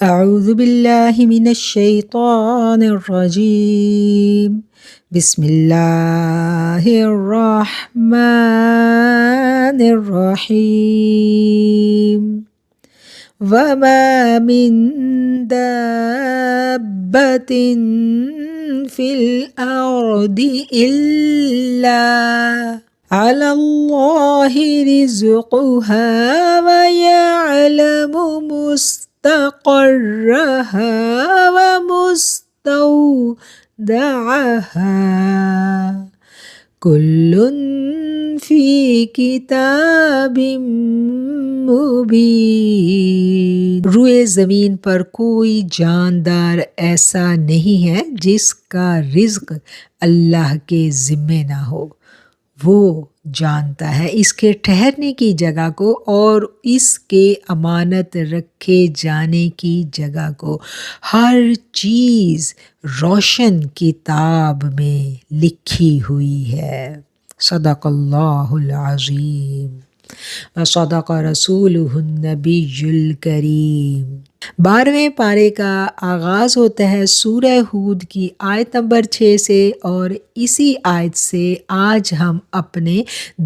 اعوذ باللہ من الشیطان الرجیم بسم اللہ الرحمن الرحیم وما من دابة في الأرض إلا على الله رزقها ويعلم مستقرها ومستودعها كل في كتاب مبين۔ روئے زمین پر کوئی جاندار ایسا نہیں ہے جس کا رزق اللہ کے ذمے نہ ہو۔ وہ جانتا ہے اس کے ٹھہرنے کی جگہ کو اور اس کے امانت رکھے جانے کی جگہ کو۔ ہر چیز روشن کتاب میں لکھی ہوئی ہے۔ صدق اللہ العظیم وصدق رسولہ النبی الکریم۔ 12ویں پارے کا آغاز ہوتا ہے سورہ ہود کی آیت نمبر 6 سے، اور اسی آیت سے آج ہم اپنے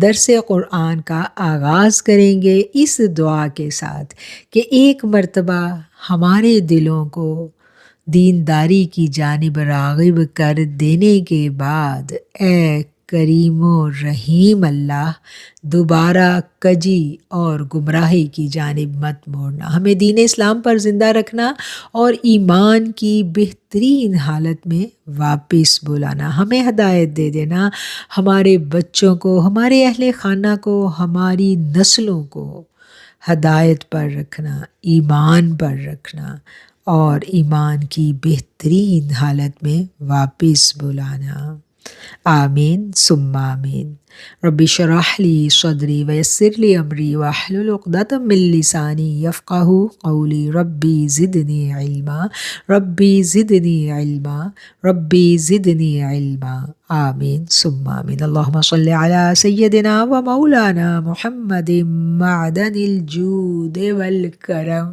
درس قرآن کا آغاز کریں گے اس دعا کے ساتھ کہ ایک مرتبہ ہمارے دلوں کو دینداری کی جانب راغب کر دینے کے بعد اے کریم و رحیم اللہ دوبارہ کجی اور گمراہی کی جانب مت موڑنا، ہمیں دین اسلام پر زندہ رکھنا اور ایمان کی بہترین حالت میں واپس بلانا، ہمیں ہدایت دے دینا، ہمارے بچوں کو، ہمارے اہل خانہ کو، ہماری نسلوں کو ہدایت پر رکھنا، ایمان پر رکھنا اور ایمان کی بہترین حالت میں واپس بلانا۔ آمین ثم آمین۔ رب اشرح لی صدری ویسر لی امری واحلل عقدۃ من لسانی یفقہوا قولی ربی زدنی علما ربی زدنی علما ربی زدنی علما۔ آمین ثم آمین۔ اللہم صلی علی سیدنا و مولانا محمد معدن الجود والکرم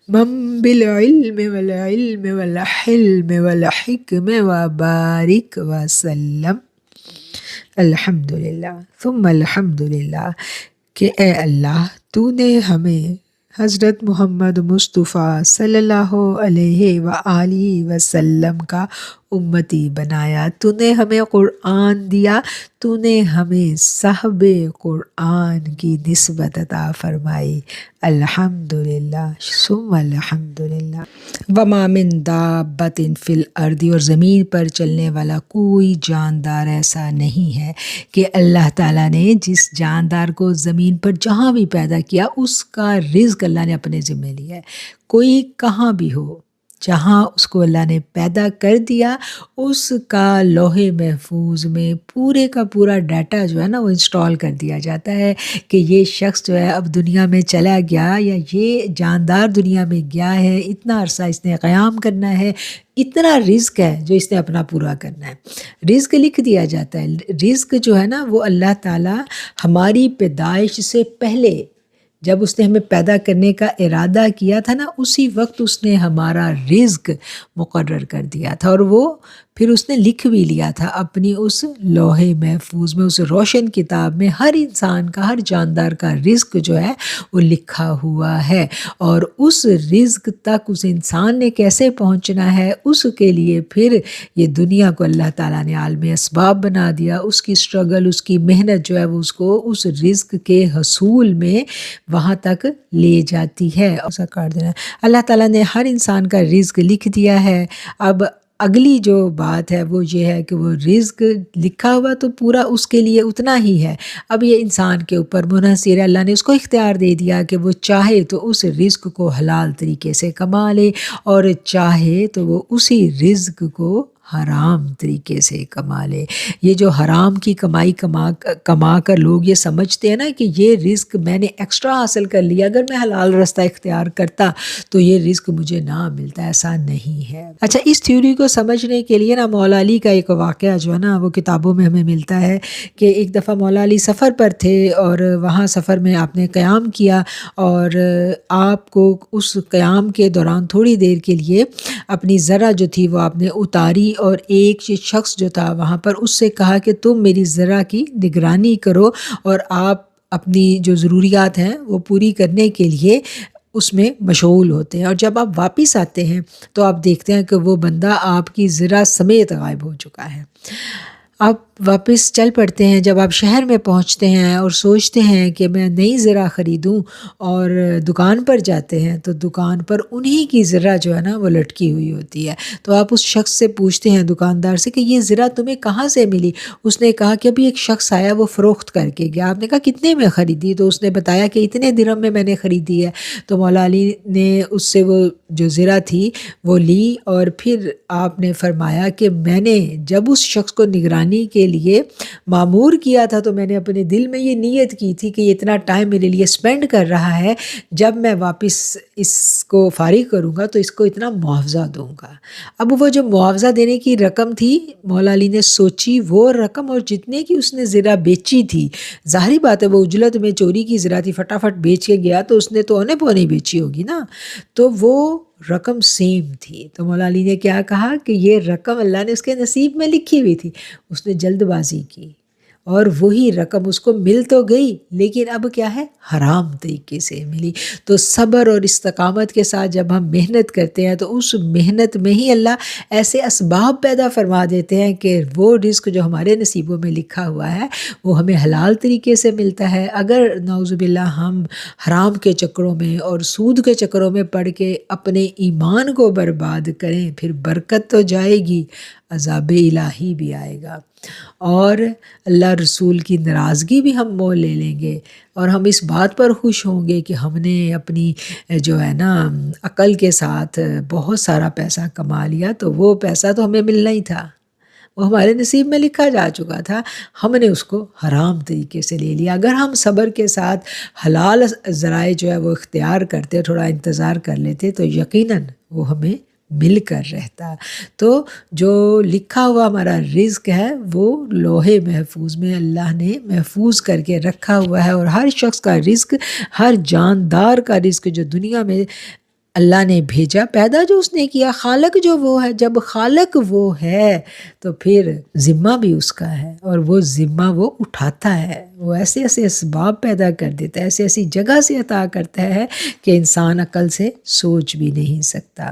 من بالعلم والعلم والحلم والحکم وبارک وسلم۔ الحمدللہ ثم الحمدللہ کہ اے اللہ تو نے ہمیں حضرت محمد مصطفیٰ صلی اللہ علیہ وآلہ وسلم کا امتی بنایا، تو نے ہمیں قرآن دیا، تو نے ہمیں صاحب قرآن کی نسبت عطا فرمائی۔ الحمدللہ ثم الحمدللہ۔ وما من دابۃ فی الارض، اور زمین پر چلنے والا کوئی جاندار ایسا نہیں ہے کہ اللہ تعالیٰ نے جس جاندار کو زمین پر جہاں بھی پیدا کیا اس کا رزق اللہ نے اپنے ذمہ لیا ہے۔ کوئی کہاں بھی ہو، جہاں اس کو اللہ نے پیدا کر دیا اس کا لوح محفوظ میں پورے کا پورا ڈیٹا جو ہے نا وہ انسٹال کر دیا جاتا ہے کہ یہ شخص جو ہے اب دنیا میں چلا گیا یا یہ جاندار دنیا میں گیا ہے، اتنا عرصہ اس نے قیام کرنا ہے، اتنا رزق ہے جو اس نے اپنا پورا کرنا ہے۔ رزق لکھ دیا جاتا ہے۔ رزق جو ہے نا وہ اللہ تعالیٰ ہماری پیدائش سے پہلے جب اس نے ہمیں پیدا کرنے کا ارادہ کیا تھا نا، اسی وقت اس نے ہمارا رزق مقرر کر دیا تھا، اور وہ پھر اس نے لکھ بھی لیا تھا اپنی اس لوح محفوظ میں، اس روشن کتاب میں ہر انسان کا، ہر جاندار کا رزق جو ہے وہ لکھا ہوا ہے، اور اس رزق تک اس انسان نے کیسے پہنچنا ہے اس کے لیے پھر یہ دنیا کو اللہ تعالیٰ نے عالم اسباب بنا دیا، اس کی سٹرگل، اس کی محنت جو ہے وہ اس کو اس رزق کے حصول میں وہاں تک لے جاتی ہے۔ اللہ تعالیٰ نے ہر انسان کا رزق لکھ دیا ہے۔ اب اگلی جو بات ہے وہ یہ ہے کہ وہ رزق لکھا ہوا تو پورا اس کے لیے اتنا ہی ہے، اب یہ انسان کے اوپر منحصر ہے۔ اللہ نے اس کو اختیار دے دیا کہ وہ چاہے تو اس رزق کو حلال طریقے سے کما لے اور چاہے تو وہ اسی رزق کو حرام طریقے سے کما لے۔ یہ جو حرام کی کمائی کما کر لوگ یہ سمجھتے ہیں نا کہ یہ رزق میں نے ایکسٹرا حاصل کر لیا، اگر میں حلال رستہ اختیار کرتا تو یہ رزق مجھے نہ ملتا، ایسا نہیں ہے۔ اچھا، اس تھیوری کو سمجھنے کے لیے نا مولا علی کا ایک واقعہ جو ہے نا وہ کتابوں میں ہمیں ملتا ہے کہ ایک دفعہ مولا علی سفر پر تھے اور وہاں سفر میں آپ نے قیام کیا، اور آپ کو اس قیام کے دوران تھوڑی دیر کے لیے اپنی ذرا جو تھی وہ آپ نے اتاری، اور ایک شخص جو تھا وہاں پر اس سے کہا کہ تم میری ذرا کی نگرانی کرو، اور آپ اپنی جو ضروریات ہیں وہ پوری کرنے کے لیے اس میں مشغول ہوتے ہیں، اور جب آپ واپس آتے ہیں تو آپ دیکھتے ہیں کہ وہ بندہ آپ کی ذرا سمیت غائب ہو چکا ہے۔ آپ واپس چل پڑتے ہیں، جب آپ شہر میں پہنچتے ہیں اور سوچتے ہیں کہ میں نئی ذرا خریدوں، اور دکان پر جاتے ہیں تو دکان پر انہی کی ذرا جو ہے نا وہ لٹکی ہوئی ہوتی ہے۔ تو آپ اس شخص سے پوچھتے ہیں، دکاندار سے، کہ یہ ذرا تمہیں کہاں سے ملی؟ اس نے کہا کہ ابھی ایک شخص آیا، وہ فروخت کر کے گیا۔ آپ نے کہا کتنے میں خریدی؟ تو اس نے بتایا کہ اتنے درہم میں نے خریدی ہے۔ تو مولا علی نے اس سے وہ جو ذرا تھی وہ لی، اور پھر آپ نے فرمایا کہ میں نے جب اس شخص کو نگرانی کے لیے معمور کیا تھا تو میں نے اپنے دل میں یہ نیت کی تھی کہ یہ اتنا ٹائم میرے لیے سپینڈ کر رہا ہے، جب میں واپس اس کو فارغ کروں گا تو اس کو اتنا معاوضہ دوں گا۔ اب وہ جو معاوضہ دینے کی رقم تھی، مولا علی نے سوچی وہ رقم اور جتنے کی اس نے ذرا بیچی تھی، ظاہری بات ہے وہ اجلت میں چوری کی ذرا تھی، فٹافٹ بیچ کے گیا تو اس نے تو اونے پونے بیچی ہوگی نا، تو وہ رقم سیم تھی۔ تو مولا علی نے کیا کہا کہ یہ رقم اللہ نے اس کے نصیب میں لکھی ہوئی تھی۔ اس نے جلد بازی کی اور وہی رقم اس کو مل تو گئی، لیکن اب کیا ہے، حرام طریقے سے ملی۔ تو صبر اور استقامت کے ساتھ جب ہم محنت کرتے ہیں تو اس محنت میں ہی اللہ ایسے اسباب پیدا فرما دیتے ہیں کہ وہ رزق جو ہمارے نصیبوں میں لکھا ہوا ہے وہ ہمیں حلال طریقے سے ملتا ہے۔ اگر نعوذ باللہ ہم حرام کے چکروں میں اور سود کے چکروں میں پڑ کے اپنے ایمان کو برباد کریں، پھر برکت تو جائے گی، عذاب الہی بھی آئے گا، اور اللہ رسول کی ناراضگی بھی ہم مول لے لیں گے، اور ہم اس بات پر خوش ہوں گے کہ ہم نے اپنی جو ہے نا عقل کے ساتھ بہت سارا پیسہ کما لیا، تو وہ پیسہ تو ہمیں ملنا ہی تھا، وہ ہمارے نصیب میں لکھا جا چکا تھا، ہم نے اس کو حرام طریقے سے لے لیا۔ اگر ہم صبر کے ساتھ حلال ذرائع جو ہے وہ اختیار کرتے، تھوڑا انتظار کر لیتے، تو یقیناً وہ ہمیں مل کر رہتا۔ تو جو لکھا ہوا ہمارا رزق ہے وہ لوح محفوظ میں اللہ نے محفوظ کر کے رکھا ہوا ہے، اور ہر شخص کا رزق، ہر جاندار کا رزق جو دنیا میں اللہ نے بھیجا، پیدا جو اس نے کیا، خالق جو وہ ہے، جب خالق وہ ہے تو پھر ذمہ بھی اس کا ہے، اور وہ ذمہ وہ اٹھاتا ہے، وہ ایسے ایسے اسباب پیدا کر دیتا ہے، ایسی ایسی جگہ سے عطا کرتا ہے کہ انسان عقل سے سوچ بھی نہیں سکتا۔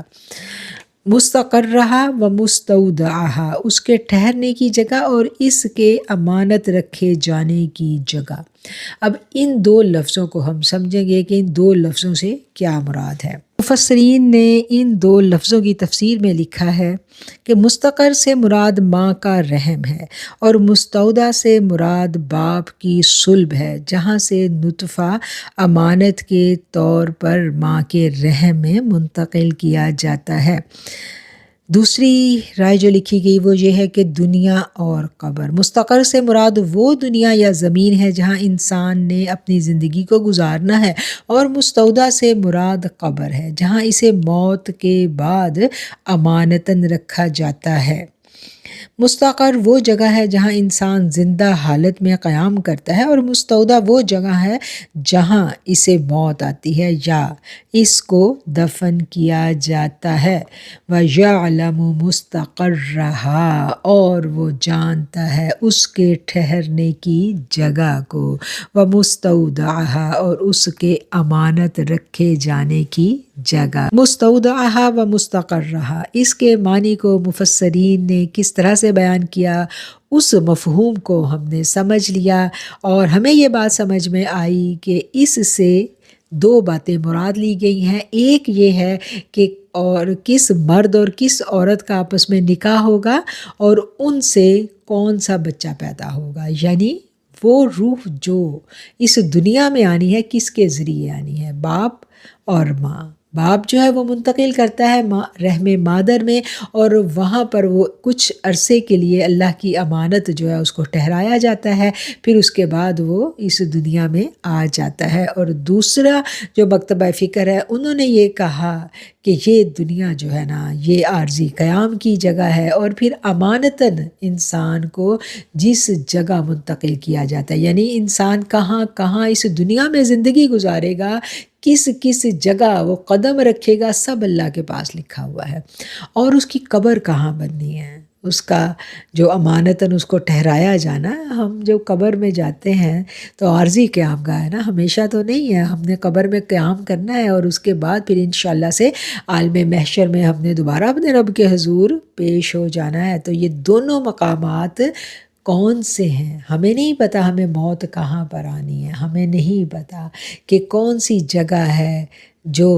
مستقرہا و مستودعہا، اس کے ٹھہرنے کی جگہ اور اس کے امانت رکھے جانے کی جگہ۔ اب ان دو لفظوں کو ہم سمجھیں گے کہ ان دو لفظوں سے کیا مراد ہے۔ مفسرین نے ان دو لفظوں کی تفسیر میں لکھا ہے کہ مستقر سے مراد ماں کا رحم ہے، اور مستودع سے مراد باپ کی صلب ہے، جہاں سے نطفہ امانت کے طور پر ماں کے رحم میں منتقل کیا جاتا ہے۔ دوسری رائے جو لکھی گئی وہ یہ ہے کہ دنیا اور قبر۔ مستقر سے مراد وہ دنیا یا زمین ہے جہاں انسان نے اپنی زندگی کو گزارنا ہے، اور مستودع سے مراد قبر ہے، جہاں اسے موت کے بعد امانتاً رکھا جاتا ہے۔ مستقر وہ جگہ ہے جہاں انسان زندہ حالت میں قیام کرتا ہے، اور مستودع وہ جگہ ہے جہاں اسے موت آتی ہے یا اس کو دفن کیا جاتا ہے۔ وَيَعْلَمُ مُسْتَقَرَّهَا، اور وہ جانتا ہے اس کے ٹھہرنے کی جگہ کو، وَمُسْتَوْدَعَهَا، اور اس کے امانت رکھے جانے کی جگہ۔ مستودعہا و مستقرہا، اس کے معنی کو مفسرین نے کس طرح سے بیان کیا، اس مفہوم کو ہم نے سمجھ لیا، اور ہمیں یہ بات سمجھ میں آئی کہ اس سے دو باتیں مراد لی گئی ہیں۔ ایک یہ ہے کہ اور کس مرد اور کس عورت کا آپس میں نکاح ہوگا، اور ان سے کون سا بچہ پیدا ہوگا، یعنی وہ روح جو اس دنیا میں آنی ہے کس کے ذریعے آنی ہے، باپ اور ماں، باپ جو ہے وہ منتقل کرتا ہے رحم مادر میں، اور وہاں پر وہ کچھ عرصے کے لیے اللہ کی امانت جو ہے اس کو ٹھہرایا جاتا ہے، پھر اس کے بعد وہ اس دنیا میں آ جاتا ہے۔ اور دوسرا جو مکتبہ فکر ہے، انہوں نے یہ کہا کہ یہ دنیا جو ہے نا یہ عارضی قیام کی جگہ ہے، اور پھر امانتاً انسان کو جس جگہ منتقل کیا جاتا ہے، یعنی انسان کہاں کہاں اس دنیا میں زندگی گزارے گا، کس کس جگہ وہ قدم رکھے گا، سب اللہ کے پاس لکھا ہوا ہے۔ اور اس کی قبر کہاں بننی ہے، اس کا جو امانتاً اس کو ٹھہرایا جانا، ہم جو قبر میں جاتے ہیں تو عارضی قیام گاہ ہے نا، ہمیشہ تو نہیں ہے، ہم نے قبر میں قیام کرنا ہے، اور اس کے بعد پھر انشاءاللہ سے عالم محشر میں ہم نے دوبارہ اپنے رب کے حضور پیش ہو جانا ہے۔ تو یہ دونوں مقامات کون سے ہیں ہمیں نہیں پتہ، ہمیں موت کہاں پر آنی ہے ہمیں نہیں پتہ، کہ کون سی جگہ ہے جو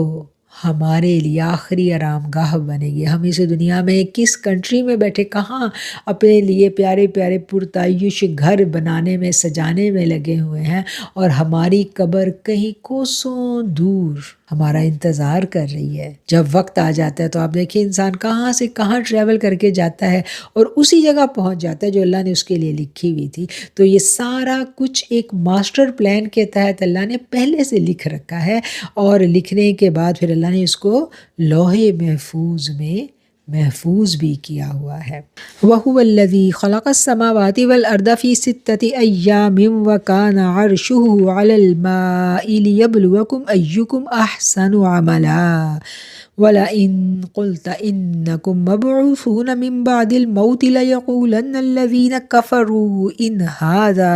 ہمارے لیے آخری آرام گاہ بنے گی۔ ہم اس دنیا میں کس کنٹری میں بیٹھے کہاں اپنے لیے پیارے پیارے پرتعیش گھر بنانے میں سجانے میں لگے ہوئے ہیں، اور ہماری قبر کہیں کوسوں دور ہمارا انتظار کر رہی ہے۔ جب وقت آ جاتا ہے تو آپ دیکھیں انسان کہاں سے کہاں ٹریول کر کے جاتا ہے، اور اسی جگہ پہنچ جاتا ہے جو اللہ نے اس کے لیے لکھی ہوئی تھی۔ تو یہ سارا کچھ ایک ماسٹر پلان کے تحت اللہ نے پہلے سے لکھ رکھا ہے، اور لکھنے کے بعد پھر اللہ نے اس کو لوح محفوظ میں محفوظ بھی کیا ہوا ہے۔ وَهُوَ الَّذِي خَلَقَ السَّمَاوَاتِ وَالْأَرْضَ فِي سِتَّةِ أَيَّامٍ وَكَانَ عَرْشُهُ عَلَى الْمَاءِ لِيَبْلُوَكُمْ أَيُّكُمْ أَحْسَنُ عَمَلًا وَلَئِن قُلْتَ إِنَّكُمْ مَبْعُوثُونَ مِن بَعْدِ الْمَوْتِ لَيَقُولَنَّ الَّذِينَ كَفَرُوا إِنْ هَذَا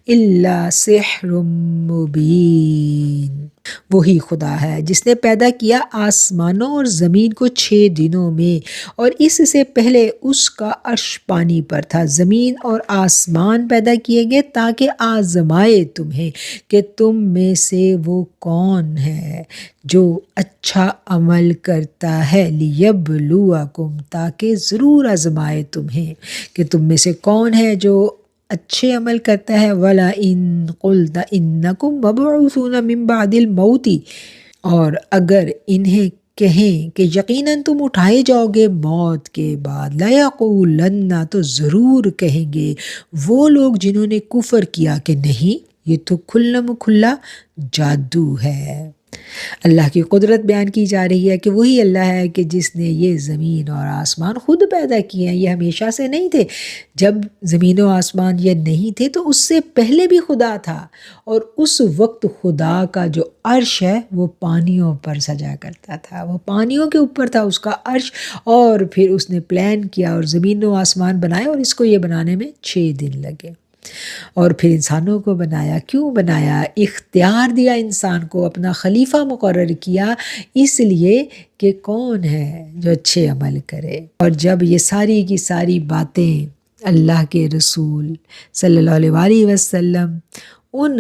إِلَّا سِحْرٌ مُبِينٌ۔ وہی خدا ہے جس نے پیدا کیا آسمانوں اور زمین کو 6 دنوں میں، اور اس سے پہلے اس کا عرش پانی پر تھا۔ زمین اور آسمان پیدا کیے گئے تاکہ آزمائے تمہیں کہ تم میں سے وہ کون ہے جو اچھا عمل کرتا ہے، لیبلوکم، تاکہ ضرور آزمائے تمہیں کہ تم میں سے کون ہے جو اچھے عمل کرتا ہے۔ وَلَئِن قُلْتَ إِنَّكُمْ مَبْعُوثُونَ مِن بَعْدِ الْمَوْتِ، اور اگر انہیں کہیں کہ یقیناً تم اٹھائے جاؤ گے موت کے بعد، لَيَقُولَنَّ، تو ضرور کہیں گے وہ لوگ جنہوں نے کفر کیا کہ نہیں، یہ تو کھلا جادو ہے۔ اللہ کی قدرت بیان کی جا رہی ہے کہ وہی اللہ ہے کہ جس نے یہ زمین اور آسمان خود پیدا کیے ہیں، یہ ہمیشہ سے نہیں تھے۔ جب زمین و آسمان یہ نہیں تھے تو اس سے پہلے بھی خدا تھا، اور اس وقت خدا کا جو عرش ہے وہ پانیوں پر سجا کرتا تھا، وہ پانیوں کے اوپر تھا اس کا عرش، اور پھر اس نے پلان کیا اور زمین و آسمان بنائے، اور اس کو یہ بنانے میں 6 دن لگے۔ اور پھر انسانوں کو بنایا، کیوں بنایا؟ اختیار دیا انسان کو، اپنا خلیفہ مقرر کیا، اس لیے کہ کون ہے جو اچھے عمل کرے۔ اور جب یہ ساری کی ساری باتیں اللہ کے رسول صلی اللہ علیہ وآلہ وسلم ان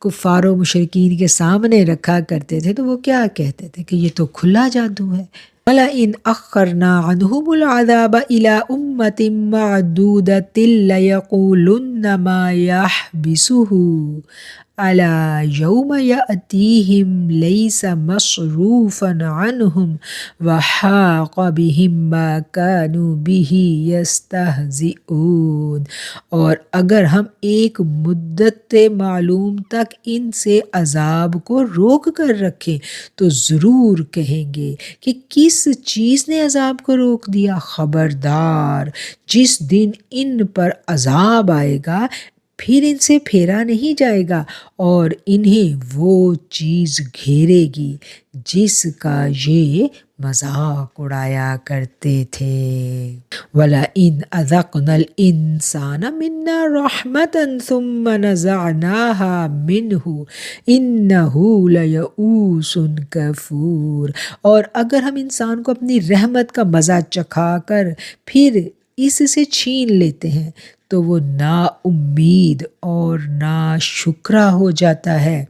کفار و مشرکین کے سامنے رکھا کرتے تھے تو وہ کیا کہتے تھے کہ یہ تو کھلا جادو ہے۔ وَلَئِنْ أَخَّرْنَا عَنْهُمُ الْعَذَابَ إِلَىٰ أُمَّةٍ مَّعْدُودَةٍ لَيَقُولُنَّ مَا يَحْبِسُهُ عَلَىٰ يَوْمَ يَأْتِيهِمْ لَيْسَ مَصْرُوفًا عَنْهُمْ وَحَاقَ بِهِم مَّا كَانُوا بِهِ يَسْتَهْزِئُونَ۔ اور اگر ہم ایک مدت معلوم تک ان سے عذاب کو روک کر رکھیں تو ضرور کہیں گے کہ کس چیز نے عذاب کو روک دیا؟ خبردار، جس دن ان پر عذاب آئے گا پھر ان سے پھیرا نہیں جائے گا، اور انہیں وہ چیز گھیرے گی جس کا یہ مذاق اڑایا کرتے تھے۔ وَلَئِنْ أَذَقْنَا الْإِنسَانَ مِنَّا رَحْمَةً ثُمَّ نَزَعْنَاهَا مِنْهُ إِنَّهُ لَيَئُوسٌ كَفُورٌ۔ اور اگر ہم انسان کو اپنی رحمت کا مزہ چکھا کر پھر اس سے چھین لیتے ہیں تو وہ نا امید اور نا شکرا ہو جاتا ہے۔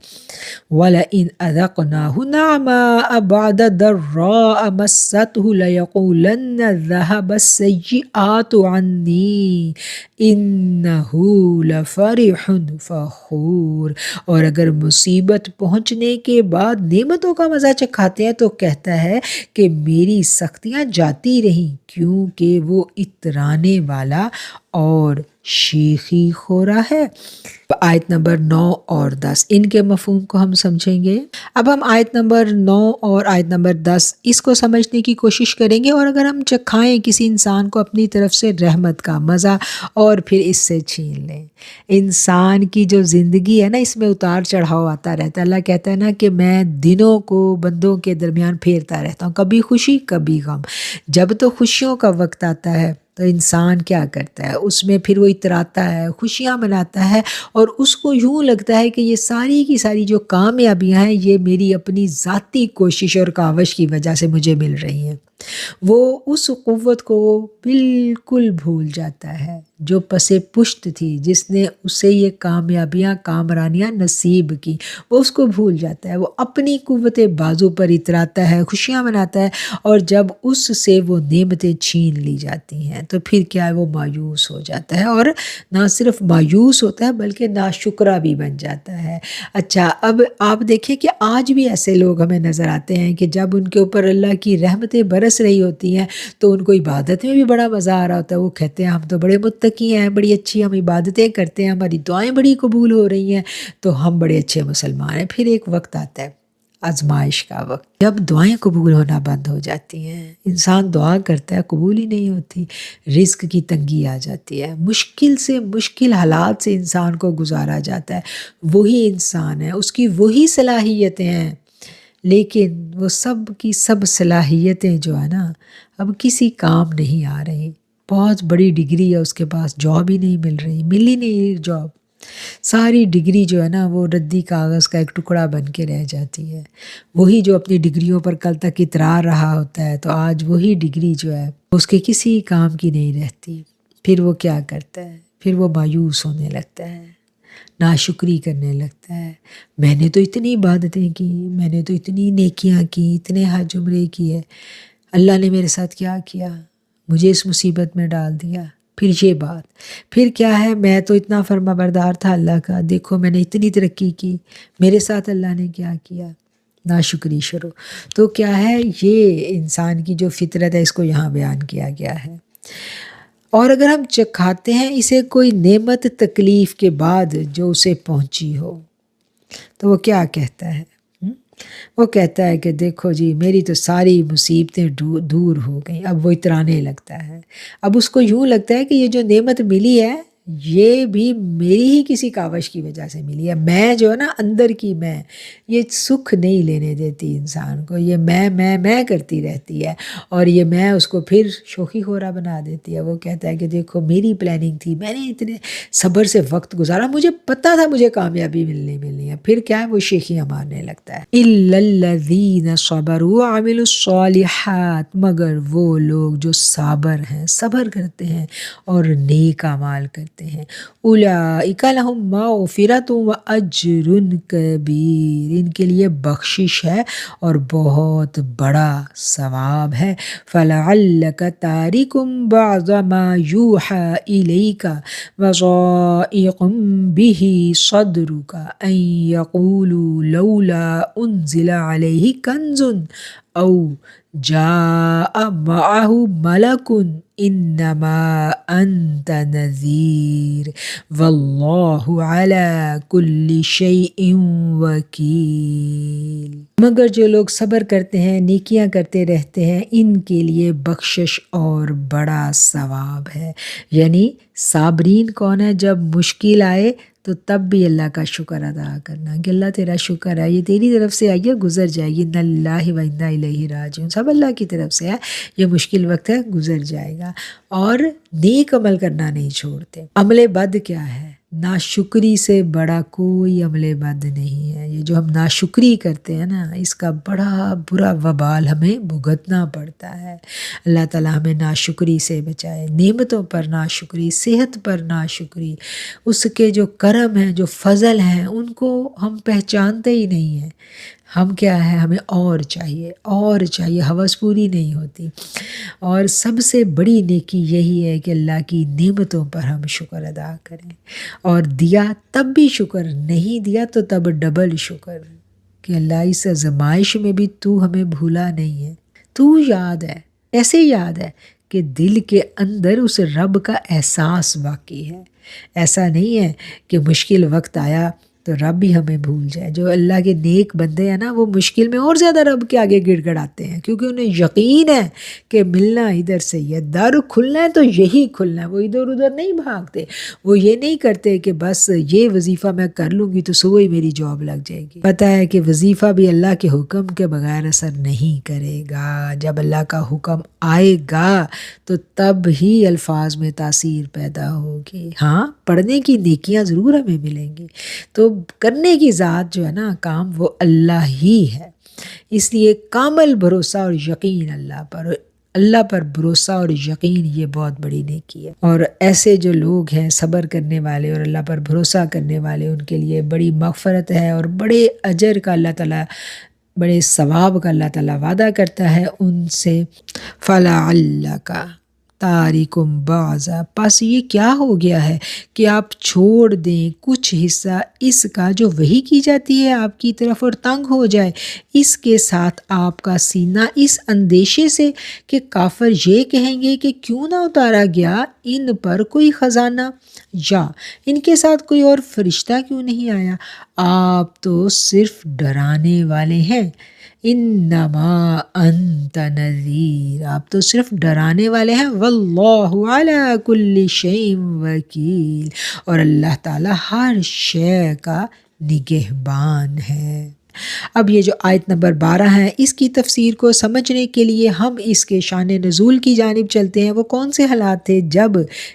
وَلَئِنْ أَذَقْنَاهُ نَعْمَاءَ بَعْدَ ضَرَّاءَ مَسَّتْهُ لَيَقُولَنَّ ذَهَبَ السَّيِّئَاتُ عَنِّي إِنَّهُ لَفَرِحٌ فَخُورٌ۔ اور اگر مصیبت پہنچنے کے بعد نعمتوں کا مزہ چکھاتے ہیں تو کہتا ہے کہ میری سختیاں جاتی رہیں، کیونکہ وہ اترانے والا اور شیخی خورا ہے۔ آیت نمبر 9 اور 10 ان کے مفہوم کو ہم سمجھیں گے۔ اب ہم آیت نمبر 9 اور آیت نمبر 10 اس کو سمجھنے کی کوشش کریں گے، اور اگر ہم چکھائیں کسی انسان کو اپنی طرف سے رحمت کا مزہ اور پھر اس سے چھین لیں۔ انسان کی جو زندگی ہے نا، اس میں اتار چڑھاؤ آتا رہتا ہے۔ اللہ کہتا ہے نا کہ میں دنوں کو بندوں کے درمیان پھیرتا رہتا ہوں، کبھی خوشی کبھی غم۔ جب تو خوشیوں کا وقت آتا ہے تو انسان کیا کرتا ہے، اس میں پھر وہ اتراتا ہے، خوشیاں مناتا ہے، اور اس کو یوں لگتا ہے کہ یہ ساری کی ساری جو کامیابیاں ہیں یہ میری اپنی ذاتی کوشش اور کاوش کی وجہ سے مجھے مل رہی ہیں۔ وہ اس قوت کو بالکل بھول جاتا ہے جو پس پشت تھی، جس نے اسے یہ کامیابیاں کامرانیاں نصیب کی، وہ اس کو بھول جاتا ہے۔ وہ اپنی قوت بازو پر اتراتا ہے، خوشیاں مناتا ہے، اور جب اس سے وہ نعمتیں چھین لی جاتی ہیں تو پھر کیا ہے، وہ مایوس ہو جاتا ہے، اور نہ صرف مایوس ہوتا ہے بلکہ ناشکرا بھی بن جاتا ہے۔ اچھا، اب آپ دیکھیں کہ آج بھی ایسے لوگ ہمیں نظر آتے ہیں کہ جب ان کے اوپر اللہ کی رحمتیں برس رہی ہوتی ہیں تو ان کو عبادت میں بھی بڑا مزہ آ رہا ہوتا ہے۔ وہ کہتے ہیں ہم تو بڑے متقی ہیں، بڑی اچھی ہم عبادتیں کرتے ہیں، ہماری دعائیں بڑی قبول ہو رہی ہیں، تو ہم بڑے اچھے مسلمان ہیں۔ پھر ایک وقت آتا ہے، آزمائش کا وقت، جب دعائیں قبول ہونا بند ہو جاتی ہیں، انسان دعا کرتا ہے قبول ہی نہیں ہوتی، رزق کی تنگی آ جاتی ہے، مشکل سے مشکل حالات سے انسان کو گزارا جاتا ہے۔ وہی انسان ہے، اس کی وہی صلاحیتیں ہیں، لیکن وہ سب کی سب صلاحیتیں جو ہے نا اب کسی کام نہیں آ رہی۔ بہت بڑی ڈگری ہے اس کے پاس، جاب ہی نہیں مل رہی، مل ہی نہیں جاب۔ ساری ڈگری جو ہے نا وہ ردی کاغذ کا ایک ٹکڑا بن کے رہ جاتی ہے۔ وہی جو اپنی ڈگریوں پر کل تک اترا رہا ہوتا ہے تو آج وہی ڈگری جو ہے اس کے کسی کام کی نہیں رہتی۔ پھر وہ کیا کرتا ہے، پھر وہ مایوس ہونے لگتا ہے، ناشکری کرنے لگتا ہے۔ میں نے تو اتنی عبادتیں کی، میں نے تو اتنی نیکیاں کی، اتنے حج عمرے کیے، اللہ نے میرے ساتھ کیا کیا، مجھے اس مصیبت میں ڈال دیا۔ پھر یہ بات، پھر کیا ہے، میں تو اتنا فرما بردار تھا اللہ کا، دیکھو میں نے اتنی ترقی کی، میرے ساتھ اللہ نے کیا کیا، ناشکری شروع۔ تو کیا ہے، یہ انسان کی جو فطرت ہے اس کو یہاں بیان کیا گیا ہے۔ اور اگر ہم چکھاتے ہیں اسے کوئی نعمت تکلیف کے بعد جو اسے پہنچی ہو تو وہ کیا کہتا ہے، وہ کہتا ہے کہ دیکھو جی میری تو ساری مصیبتیں دور ہو گئیں۔ اب وہ اترانے لگتا ہے، اب اس کو یوں لگتا ہے کہ یہ جو نعمت ملی ہے یہ بھی میری ہی کسی کاوش کی وجہ سے ملی ہے۔ میں جو ہے نا اندر کی میں، یہ سکھ نہیں لینے دیتی انسان کو، یہ میں کرتی رہتی ہے، اور یہ میں اس کو پھر شوخی خورا بنا دیتی ہے۔ وہ کہتا ہے کہ دیکھو میری پلاننگ تھی، میں نے اتنے صبر سے وقت گزارا، مجھے پتہ تھا مجھے کامیابی ملنی ہے، پھر کیا ہے، وہ شیخیاں مارنے لگتا ہے۔ إِلَّا الَّذِينَ صَبَرُوا وَعَمِلُوا الصَّالِحَاتِ، مگر وہ لوگ جو صابر ہیں، صبر کرتے ہیں اور نیک اعمال کرتے ہیں، اولئک لہم مغفرۃ واجر کبیر، ان کے لیے بخشش ہے اور بہت بڑا ثواب ہے۔ فلعلک تارک بعض ما یوحی الیک وضائق به صدرک ان یقولوا لولا انزل علیہ کنز او جاء معه ملک انما انت نذیر واللہ علی کل شیء وکیل۔ مگر جو لوگ صبر کرتے ہیں، نیکیاں کرتے رہتے ہیں، ان کے لیے بخشش اور بڑا ثواب ہے۔ یعنی صابرین کون ہے، جب مشکل آئے تو تب بھی اللہ کا شکر ادا کرنا کہ اللہ تیرا شکر ہے، یہ تیری طرف سے آئی ہے، گزر جائے گی، انا للہ و انا الیہ راجعون، سب اللہ کی طرف سے ہے، یہ مشکل وقت ہے، گزر جائے گا۔ اور نیک عمل کرنا نہیں چھوڑتے۔ عمل بد کیا ہے، ناشکری سے بڑا کوئی عمل بد نہیں ہے۔ یہ جو ہم ناشکری کرتے ہیں نا، اس کا بڑا برا وبال ہمیں بھگتنا پڑتا ہے۔ اللہ تعالیٰ ہمیں ناشکری سے بچائے، نعمتوں پر ناشکری، صحت پر ناشکری، اس کے جو کرم ہیں، جو فضل ہیں، ان کو ہم پہچانتے ہی نہیں ہیں۔ ہم کیا ہے، ہمیں اور چاہیے، اور چاہیے، ہوس پوری نہیں ہوتی۔ اور سب سے بڑی نیکی یہی ہے کہ اللہ کی نعمتوں پر ہم شکر ادا کریں، اور دیا تب بھی شکر، نہیں دیا تو تب ڈبل شکر، کہ اللہ اس آزمائش میں بھی تو ہمیں بھولا نہیں ہے، تو یاد ہے۔ ایسے یاد ہے کہ دل کے اندر اس رب کا احساس باقی ہے۔ ایسا نہیں ہے کہ مشکل وقت آیا تو رب بھی ہمیں بھول جائے۔ جو اللہ کے نیک بندے ہیں نا، وہ مشکل میں اور زیادہ رب کے آگے گڑ گڑاتے ہیں، کیونکہ انہیں یقین ہے کہ ملنا ادھر سے ہی ہے، در کھلنا ہے تو یہی کھلنا ہے۔ وہ ادھر ادھر نہیں بھاگتے، وہ یہ نہیں کرتے کہ بس یہ وظیفہ میں کر لوں گی تو صبح ہی میری جاب لگ جائے گی۔ پتہ ہے کہ وظیفہ بھی اللہ کے حکم کے بغیر اثر نہیں کرے گا۔ جب اللہ کا حکم آئے گا تو تب ہی الفاظ میں تاثیر پیدا ہوگی۔ ہاں، پڑھنے کی نیکیاں ضرور ہمیں ملیں گی، تو کرنے کی ذات جو ہے نا کام، وہ اللہ ہی ہے۔ اس لیے کامل بھروسہ اور یقین اللہ پر بھروسہ اور یقین، یہ بہت بڑی نیکی ہے۔ اور ایسے جو لوگ ہیں صبر کرنے والے اور اللہ پر بھروسہ کرنے والے، ان کے لیے بڑی مغفرت ہے اور بڑے اجر کا اللہ تعالیٰ، بڑے ثواب کا اللہ تعالیٰ وعدہ کرتا ہے ان سے۔ فَلَعَلَّكَ تَارِكٌ بَعْضَ، پس یہ کیا ہو گیا ہے کہ آپ چھوڑ دیں کچھ حصہ اس کا جو وحی کی جاتی ہے آپ کی طرف، اور تنگ ہو جائے اس کے ساتھ آپ کا سینہ، اس اندیشے سے کہ کافر یہ کہیں گے کہ کیوں نہ اتارا گیا ان پر کوئی خزانہ، یا ان کے ساتھ کوئی اور فرشتہ کیوں نہیں آیا۔ آپ تو صرف ڈرانے والے ہیں، انما انت نذیر، آپ تو صرف ڈرانے والے ہیں۔ واللہ علی کل شیء وکیل، اور اللہ تعالیٰ ہر شے کا نگہبان ہے۔ اب یہ جو آیت نمبر 12 ہے، اس کی تفسیر کو سمجھنے کے لیے ہم اس کے شان نزول کی جانب چلتے ہیں۔ وہ کون سے حالات تھے جب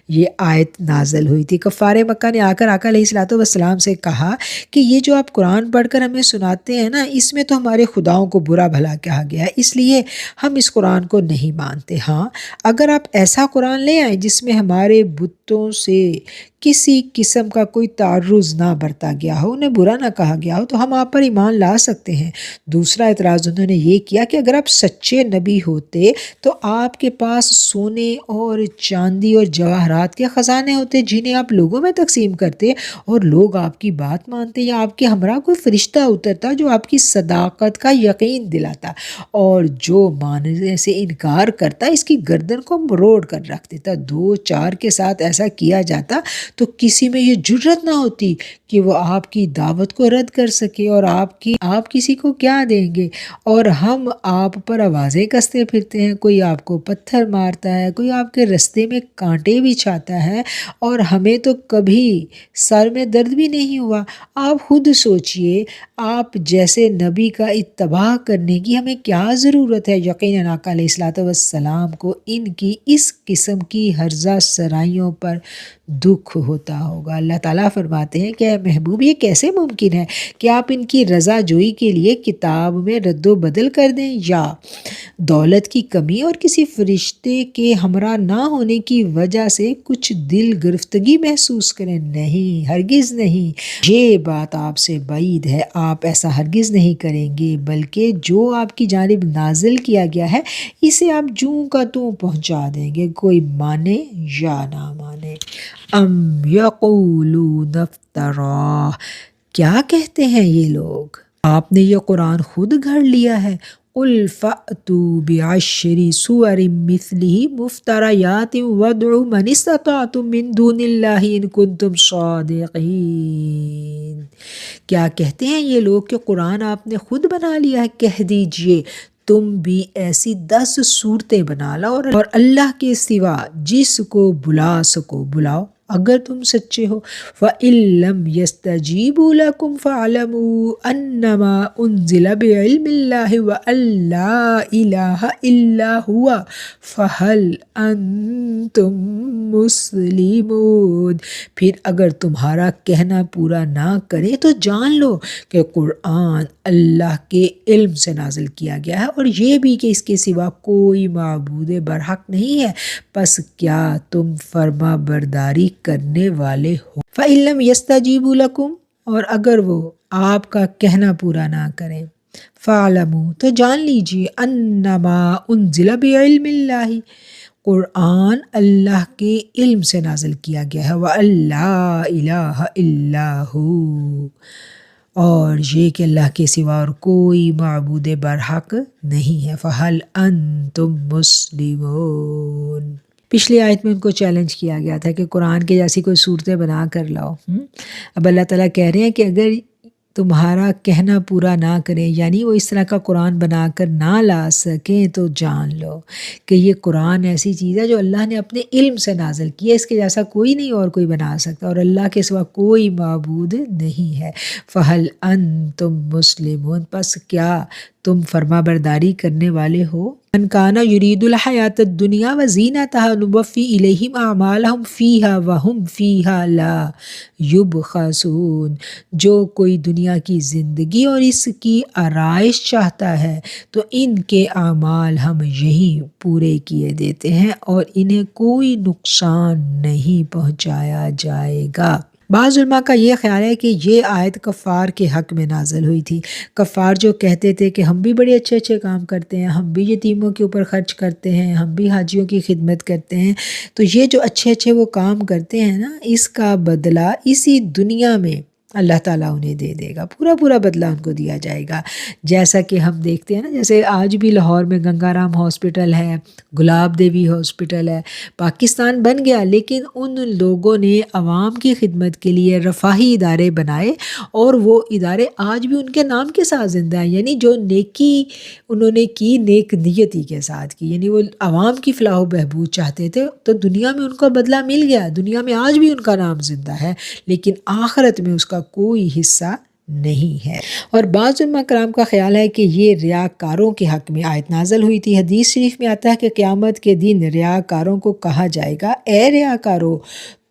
یہ آیت نازل ہوئی تھی؟ کفار مکہ نے آ کر آقا علیہ السلام سے کہا کہ یہ جو آپ قرآن پڑھ کر ہمیں سناتے ہیں نا، اس میں تو ہمارے خداؤں کو برا بھلا کہا گیا ہے، اس لیے ہم اس قرآن کو نہیں مانتے۔ ہاں، اگر آپ ایسا قرآن لے آئیں جس میں ہمارے بتوں سے کسی قسم کا کوئی تعرض نہ برتا گیا ہو، انہیں برا نہ کہا گیا ہو، تو ہم آپ پر ایمان لا سکتے ہیں۔ دوسرا اعتراض انہوں نے یہ کیا کہ اگر آپ سچے نبی ہوتے تو آپ کے پاس سونے اور چاندی اور جواہرات کے خزانے ہوتے جنہیں آپ لوگوں میں تقسیم کرتے، اور لوگ آپ کی بات مانتے، یا آپ کے ہمراہ کوئی فرشتہ اترتا جو آپ کی صداقت کا یقین دلاتا، اور جو ماننے سے انکار کرتا اس کی گردن کو مروڑ کر رکھ دیتا۔ 2-4 کے ساتھ ایسا کیا جاتا تو کسی میں یہ جرت نہ ہوتی کہ وہ آپ کی دعوت کو رد کر سکے، اور آپ کسی کو کیا دیں گے؟ اور ہم آپ پر آوازیں کستے پھرتے ہیں، کوئی آپ کو پتھر مارتا ہے، کوئی آپ کے رستے میں کانٹے بچھاتا ہے، اور ہمیں تو کبھی سر میں درد بھی نہیں ہوا۔ آپ خود سوچئے، آپ جیسے نبی کا اتباع کرنے کی ہمیں کیا ضرورت ہے؟ یقیناً آقا علیہ السلام کو ان کی اس قسم کی ہرزہ سرائیوں پر دکھ ہوتا ہوگا۔ اللہ تعالیٰ فرماتے ہیں کہ اے محبوب، یہ کیسے ممکن ہے کہ آپ ان کی رضا جوئی کے لیے کتاب میں رد و بدل کر دیں، یا دولت کی کمی اور کسی فرشتے کے ہمراہ نہ ہونے کی وجہ سے کچھ دل گرفتگی محسوس کریں؟ نہیں، ہرگز نہیں، یہ بات آپ سے بعید ہے، آپ ایسا ہرگز نہیں کریں گے، بلکہ جو آپ کی جانب نازل کیا گیا ہے اسے آپ جوں کا توں پہنچا دیں گے، کوئی مانے یا نہ مانے۔ ام یقولون افتراہ، کیا کہتے ہیں یہ لوگ، آپ نے یہ قرآن خود گھڑ لیا ہے؟ قل فأتوا بعشر سور مثلہ مفتریات وادعوا من استطعتم من دون اللہ ان کنتم صادقین۔ کیا کہتے ہیں یہ لوگ کہ قرآن آپ نے خود بنا لیا ہے؟ کہہ دیجئے تم بھی ایسی 10 صورتیں بنا لاؤ، اور اللہ کے سوا جس کو بلا سکو بلاؤ۔ اگر تم سچے ہو۔ وَإِن لَّمْ يَسْتَجِيبُوا لَكُمْ فَاعْلَمُوا أَنَّمَا أُنزِلَ بِعِلْمِ اللَّهِ وَأَن لَّا إِلَٰهَ إِلَّا هُوَ فَهَلْ أَنتُم مُّسْلِمُونَ۔ پھر اگر تمہارا کہنا پورا نہ کرے تو جان لو کہ قرآن اللہ کے علم سے نازل کیا گیا ہے، اور یہ بھی کہ اس کے سوا کوئی معبود برحق نہیں ہے، پس کیا تم فرما برداری کرنے والے ہو۔ فَإِن لَّمْ يَسْتَجِيبُوا لَكُمْ، اور اگر وہ آپ کا کہنا پورا نہ کریں، فَاعْلَمُوا تو جان لیجیے، أَنَّمَا أُنزِلَ بِعِلْمِ اللَّهِ قرآن اللہ کے علم سے نازل کیا گیا ہے، وَأَن لَّا إِلَٰهَ إِلَّا هُوَ، اور یہ کہ اللہ کے سوا اور کوئی معبود برحق نہیں ہے۔ فَهَلْ أَنتُم مُّسْلِمُونَ۔ پچھلی آیت میں ان کو چیلنج کیا گیا تھا کہ قرآن کے جیسی کوئی صورتیں بنا کر لاؤ۔ اب اللہ تعالیٰ کہہ رہے ہیں کہ اگر تمہارا کہنا پورا نہ کریں، یعنی وہ اس طرح کا قرآن بنا کر نہ لا سکیں، تو جان لو کہ یہ قرآن ایسی چیز ہے جو اللہ نے اپنے علم سے نازل کی ہے، اس کے جیسا کوئی نہیں اور کوئی بنا سکتا، اور اللہ کے سوا کوئی معبود نہیں ہے۔ فَهَلْ أَنتُم مُّسْلِمُونَ، پس کیا تم فرما برداری کرنے والے ہو۔ من کان یرید الحیات الدنیا وزینتها نوفی الیہم اعمالہم فیہا وہم فیہا لا یبخسون، جو کوئی دنیا کی زندگی اور اس کی آرائش چاہتا ہے تو ان کے اعمال ہم یہی پورے کیے دیتے ہیں اور انہیں کوئی نقصان نہیں پہنچایا جائے گا۔ بعض علماء کا یہ خیال ہے کہ یہ آیت کفار کے حق میں نازل ہوئی تھی۔ کفار جو کہتے تھے کہ ہم بھی بڑے اچھے اچھے کام کرتے ہیں، ہم بھی یتیموں کے اوپر خرچ کرتے ہیں، ہم بھی حاجیوں کی خدمت کرتے ہیں، تو یہ جو اچھے اچھے وہ کام کرتے ہیں نا، اس کا بدلہ اسی دنیا میں اللہ تعالیٰ انہیں دے دے گا، پورا پورا بدلہ ان کو دیا جائے گا۔ جیسا کہ ہم دیکھتے ہیں نا، جیسے آج بھی لاہور میں گنگا رام ہاسپٹل ہے، گلاب دیوی ہاسپٹل ہے، پاکستان بن گیا، لیکن ان لوگوں نے عوام کی خدمت کے لیے رفاہی ادارے بنائے، اور وہ ادارے آج بھی ان کے نام کے ساتھ زندہ ہیں، یعنی جو نیکی انہوں نے کی نیک نیتی کے ساتھ کی، یعنی وہ عوام کی فلاح و بہبود چاہتے تھے، تو دنیا میں ان کو بدلہ مل گیا، دنیا میں آج بھی ان کا نام زندہ ہے، لیکن آخرت میں اس کا کوئی حصہ نہیں ہے۔ اور بعض علماء کرام کا خیال ہے کہ یہ ریاکاروں کے حق میں آیت نازل ہوئی تھی۔ حدیث شریف میں آتا ہے کہ قیامت کے دن ریاکاروں کو کہا جائے گا، اے ریاکارو،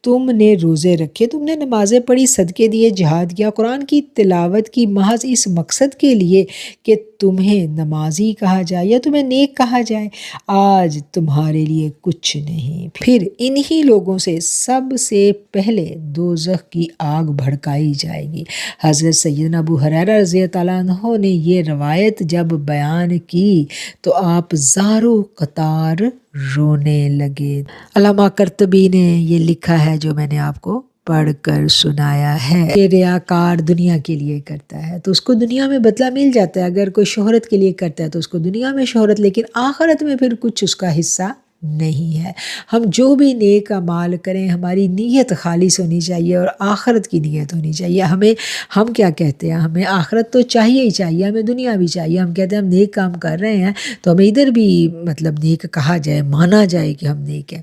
تم نے روزے رکھے، تم نے نمازیں پڑھی، صدقے دیے، جہاد کیا، قرآن کی تلاوت کی محض اس مقصد کے لیے کہ تمہیں نمازی کہا جائے یا تمہیں نیک کہا جائے، آج تمہارے لیے کچھ نہیں۔ پھر انہی لوگوں سے سب سے پہلے دوزخ کی آگ بھڑکائی جائے گی۔ حضرت سیدنا ابو ہریرہ رضی اللہ عنہ نے یہ روایت جب بیان کی تو آپ زارو قطار رونے لگے۔ علامہ قرطبی نے یہ لکھا ہے جو میں نے آپ کو پڑھ کر سنایا ہے کہ ریاکار دنیا کے لیے کرتا ہے تو اس کو دنیا میں بدلہ مل جاتا ہے، اگر کوئی شہرت کے لیے کرتا ہے تو اس کو دنیا میں شہرت، لیکن آخرت میں پھر کچھ اس کا حصہ نہیں ہے۔ ہم جو بھی نیک اعمال کریں، ہماری نیت خالص ہونی چاہیے اور آخرت کی نیت ہونی چاہیے۔ ہم کیا کہتے ہیں، ہمیں آخرت تو چاہیے ہی چاہیے، ہمیں دنیا بھی چاہیے۔ ہم کہتے ہیں ہم نیک کام کر رہے ہیں تو ہمیں ادھر بھی مطلب نیک کہا جائے، مانا جائے کہ ہم نیک ہیں،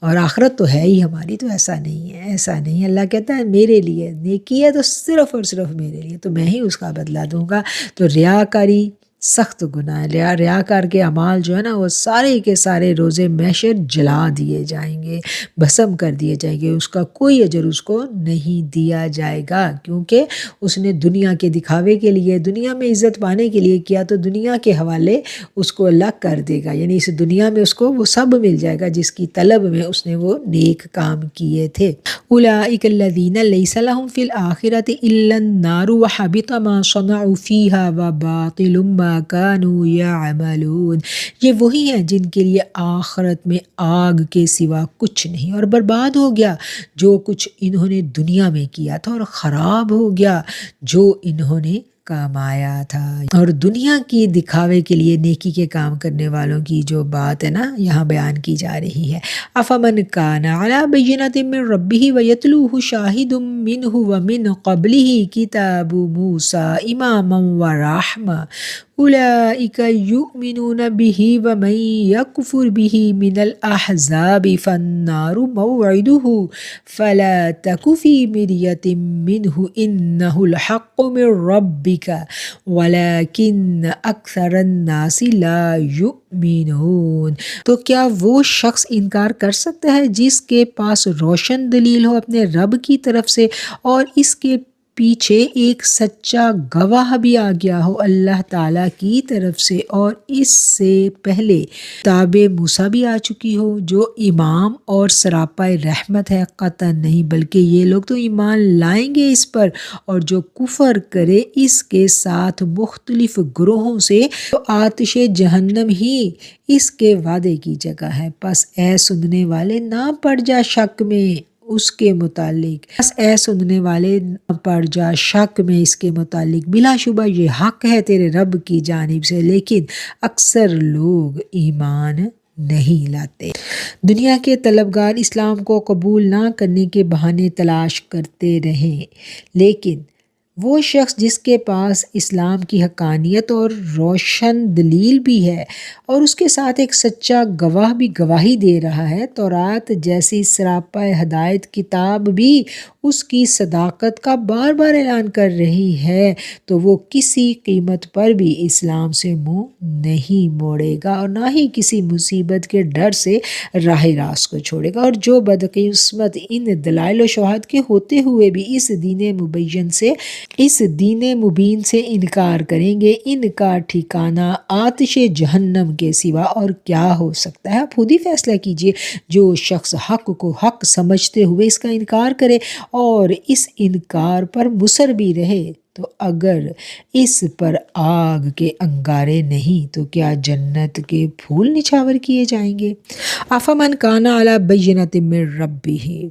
اور آخرت تو ہے ہی ہماری، تو ایسا نہیں ہے، ایسا نہیں ہے۔ اللہ کہتا ہے میرے لیے نیکی ہے تو صرف اور صرف میرے لیے، تو میں ہی اس کا بدلہ دوں گا۔ تو ریاکاری سخت گناہ ہے۔ ریاکار کے اعمال جو ہے نا، وہ سارے کے سارے روزے محشر جلا دیے جائیں گے، بھسم کر دیے جائیں گے، اس کا کوئی اجر اس کو نہیں دیا جائے گا، کیونکہ اس نے دنیا کے دکھاوے کے لیے، دنیا میں عزت پانے کے لیے کیا، تو دنیا کے حوالے اس کو اللہ کر دے گا، یعنی اس دنیا میں اس کو وہ سب مل جائے گا جس کی طلب میں اس نے وہ نیک کام کیے تھے۔ اولئک الذین لیس لہم فی الآخرۃ الا النار وحبط ما صنعوا فیہا وباطل ما کانوا یعملون، یہ وہی ہیں جن کے لیے آخرت میں آگ کے سوا کچھ نہیں، اور برباد ہو گیا جو کچھ انہوں نے دنیا میں کیا تھا، اور خراب ہو گیا جو انہوں نے کمایا تھا۔ اور دنیا کی دکھاوے کے لیے نیکی کے کام کرنے والوں کی جو بات ہے نا، یہاں بیان کی جا رہی ہے۔ افمن کان علی بینۃ من ربہ ویتلوہ شاہد منہ ومن قبلہ کتاب موسیٰ اماما ورحمۃ اولئک یؤمنون بہ ومن یکفر بہ من الاحزاب فالنار موعدہ فلا تک فی مریۃ منہ انہ الحق من ربک ولکن اکثر الناس لا یؤمنون۔ تو کیا وہ شخص انکار کر سکتا ہے جس کے پاس روشن دلیل ہو اپنے رب کی طرف سے اور اس کے پیچھے ایک سچا گواہ بھی آ گیا ہو اللہ تعالیٰ کی طرف سے، اور اس سے پہلے کتاب موسیٰ بھی آ چکی ہو جو امام اور سراپا رحمت ہے؟ قطعاً نہیں، بلکہ یہ لوگ تو ایمان لائیں گے اس پر، اور جو کفر کرے اس کے ساتھ مختلف گروہوں سے تو آتش جہنم ہی اس کے وعدے کی جگہ ہے۔ پس اے سننے والے نہ پڑ جا شک میں اس کے متعلق، اس کے متعلق، بلا شبہ یہ حق ہے تیرے رب کی جانب سے، لیکن اکثر لوگ ایمان نہیں لاتے۔ دنیا کے طلبگار اسلام کو قبول نہ کرنے کے بہانے تلاش کرتے رہیں، لیکن وہ شخص جس کے پاس اسلام کی حقانیت اور روشن دلیل بھی ہے اور اس کے ساتھ ایک سچا گواہ بھی گواہی دے رہا ہے، تورات جیسی سراپا ہدایت کتاب بھی اس کی صداقت کا بار بار اعلان کر رہی ہے، تو وہ کسی قیمت پر بھی اسلام سے منہ نہیں موڑے گا اور نہ ہی کسی مصیبت کے ڈر سے راہ راست کو چھوڑے گا۔ اور جو بدقسمت ان دلائل و شواہد کے ہوتے ہوئے بھی اس دین مبین سے انکار کریں گے، ان کا ٹھکانہ آتش جہنم کے سوا اور کیا ہو سکتا ہے؟ آپ خود ہی فیصلہ کیجئے۔ جو شخص حق کو حق سمجھتے ہوئے اس کا انکار کرے اور اس انکار پر مصر بھی رہے، تو اگر اس پر آگ کے انگارے نہیں تو کیا جنت کے پھول نچھاور کیے جائیں گے؟ افمن کان علی بینۃ من ربہ،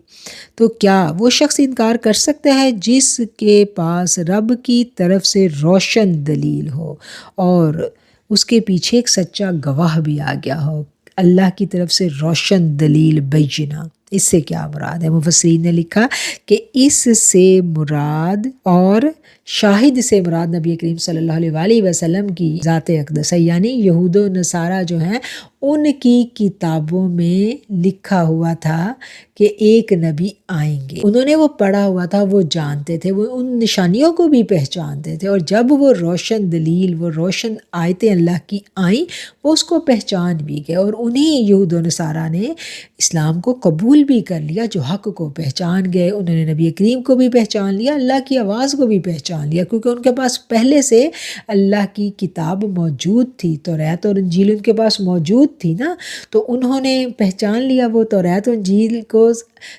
تو کیا وہ شخص انکار کر سکتا ہے جس کے پاس رب کی طرف سے روشن دلیل ہو اور اس کے پیچھے ایک سچا گواہ بھی آ گیا ہو؟ اللہ کی طرف سے روشن دلیل بینہ، اس سے کیا مراد ہے؟ مفسرین نے لکھا کہ اس سے مراد اور شاہد سے مراد نبی کریم صلی اللہ علیہ وسلم کی ذات اقدس ہے، یعنی یہود و نصارہ جو ہیں ان کی کتابوں میں لکھا ہوا تھا کہ ایک نبی آئیں گے، انہوں نے وہ پڑھا ہوا تھا، وہ جانتے تھے، وہ ان نشانیوں کو بھی پہچانتے تھے، اور جب وہ روشن دلیل، وہ روشن آیتیں اللہ کی آئیں، وہ اس کو پہچان بھی گئے، اور انہی یہود و نصارہ نے اسلام کو قبول بھی کر لیا، جو حق کو پہچان گئے، انہوں نے نبی کریم کو بھی پہچان لیا، اللہ کی آواز کو بھی پہچان لیا، کیونکہ ان کے پاس پہلے سے اللہ کی کتاب موجود تھی، توریت اور انجیل ان کے پاس موجود تھی نا، تو انہوں نے پہچان لیا، وہ توریت اور انجیل کو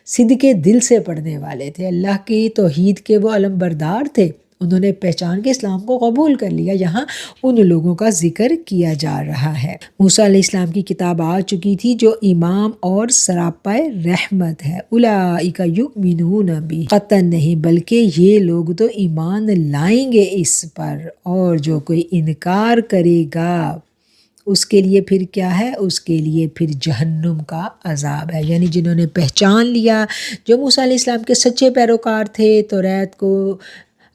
صدق دل سے پڑھنے والے تھے، اللہ کی توحید کے وہ علمبردار تھے، انہوں نے پہچان کے اسلام کو قبول کر لیا۔ یہاں ان لوگوں کا ذکر کیا جا رہا ہے۔ موسیٰ علیہ السلام کی کتاب آ چکی تھی جو امام اور سراپا رحمت ہے۔ اولئک یؤمنون بہ، قطعاً نہیں بلکہ یہ لوگ تو ایمان لائیں گے اس پر، اور جو کوئی انکار کرے گا اس کے لیے پھر کیا ہے؟ اس کے لیے پھر جہنم کا عذاب ہے۔ یعنی جنہوں نے پہچان لیا، جو موسیٰ علیہ السلام کے سچے پیروکار تھے، توریت کو،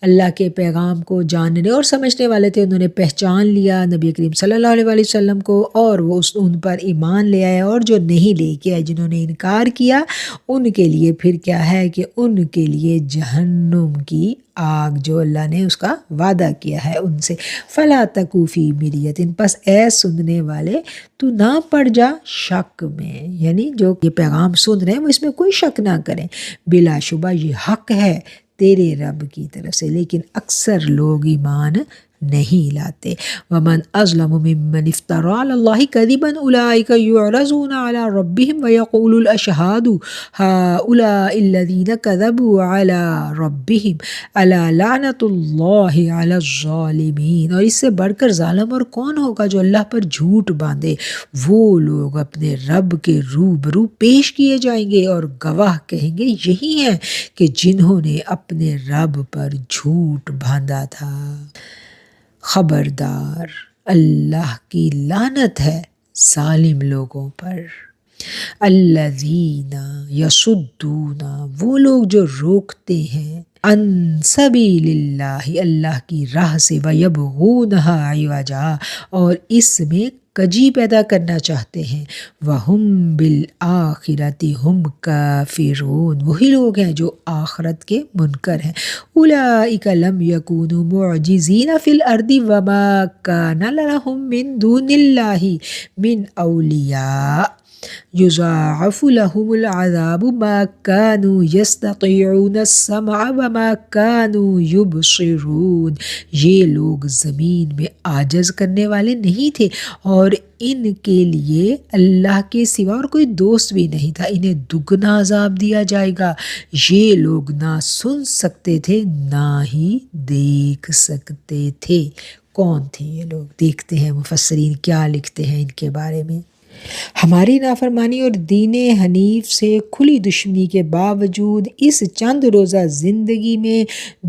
اللہ کے پیغام کو جاننے اور سمجھنے والے تھے، انہوں نے پہچان لیا نبی کریم صلی اللہ علیہ وسلم کو، اور وہ ان پر ایمان لے آئے، اور جو نہیں لے کے آئے، جنہوں نے انکار کیا، ان کے لیے پھر کیا ہے کہ ان کے لیے جہنم کی آگ جو اللہ نے اس کا وعدہ کیا ہے ان سے۔ فلا تک فی مریۃ، پس اے سننے والے تو نہ پڑ جا شک میں، یعنی جو یہ پیغام سن رہے ہیں وہ اس میں کوئی شک نہ کریں، بلا شبہ یہ حق ہے تیرے رب کی طرف سے، لیکن اکثر لوگ ایمان نہیں لاتے۔ ومن اظلم ممن افترى على الله كذبا اولئك يعرضون على ربهم ويقول الاشهاد هؤلاء الذين كذبوا على ربهم الا لعنة الله على الظالمين۔ اور اس سے بڑھ کر ظالم اور کون ہوگا جو اللہ پر جھوٹ باندھے؟ وہ لوگ اپنے رب کے روبرو پیش کیے جائیں گے اور گواہ کہیں گے یہی ہیں کہ جنہوں نے اپنے رب پر جھوٹ باندھا تھا۔ خبردار، اللہ کی لعنت ہے ظالم لوگوں پر۔ الذین یصدون، وہ لوگ جو روکتے ہیں، عن سبیل اللہ، اللہ کی راہ سے، ویبغونہا عوجا، اور اس میں کجی پیدا کرنا چاہتے ہیں، وہم بالآخرۃ ہم کافرون، وہی لوگ ہیں جو آخرت کے منکر ہیں۔ اولئک لم یکونوا معجزین فی الارض وما کان لهم من دون اللہ من اولیاء یضاعف لهم العذاب ما كانوا يستطيعون السمع وما كانوا يبصرون، یہ لوگ زمین میں عاجز کرنے والے نہیں تھے اور ان کے لیے اللہ کے سوا اور کوئی دوست بھی نہیں تھا، انہیں دگنا عذاب دیا جائے گا۔ یہ لوگ نہ سن سکتے تھے نہ ہی دیکھ سکتے تھے۔ کون تھے یہ لوگ؟ دیکھتے ہیں مفسرین کیا لکھتے ہیں ان کے بارے میں۔ ہماری نافرمانی اور دین حنیف سے کھلی دشمنی کے باوجود اس چند روزہ زندگی میں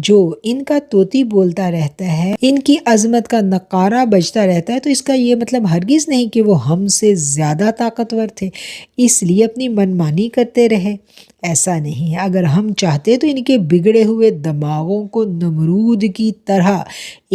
جو ان کا طوطی بولتا رہتا ہے، ان کی عظمت کا نقارہ بجتا رہتا ہے، تو اس کا یہ مطلب ہرگز نہیں کہ وہ ہم سے زیادہ طاقتور تھے، اس لیے اپنی منمانی کرتے رہے۔ ایسا نہیں ہے، اگر ہم چاہتے تو ان کے بگڑے ہوئے دماغوں کو نمرود کی طرح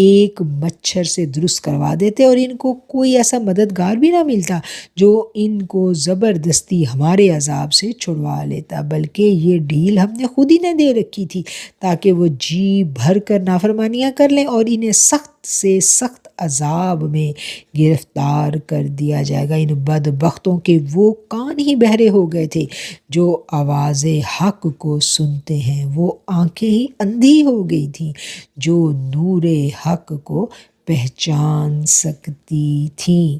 ایک مچھر سے درست کروا دیتے اور ان کو کوئی ایسا مددگار بھی نہ ملتا جو ان کو زبردستی ہمارے عذاب سے چھڑوا لیتا، بلکہ یہ ڈھیل ہم نے خود ہی نے دے رکھی تھی تاکہ وہ جی بھر کر نافرمانیاں کر لیں اور انہیں سخت سے سخت عذاب میں گرفتار کر دیا جائے گا۔ ان بدبختوں کے وہ کان ہی بہرے ہو گئے تھے جو آواز حق کو سنتے ہیں، وہ آنکھیں ہی اندھی ہو گئی تھیں جو نور حق کو پہچان سکتی تھیں۔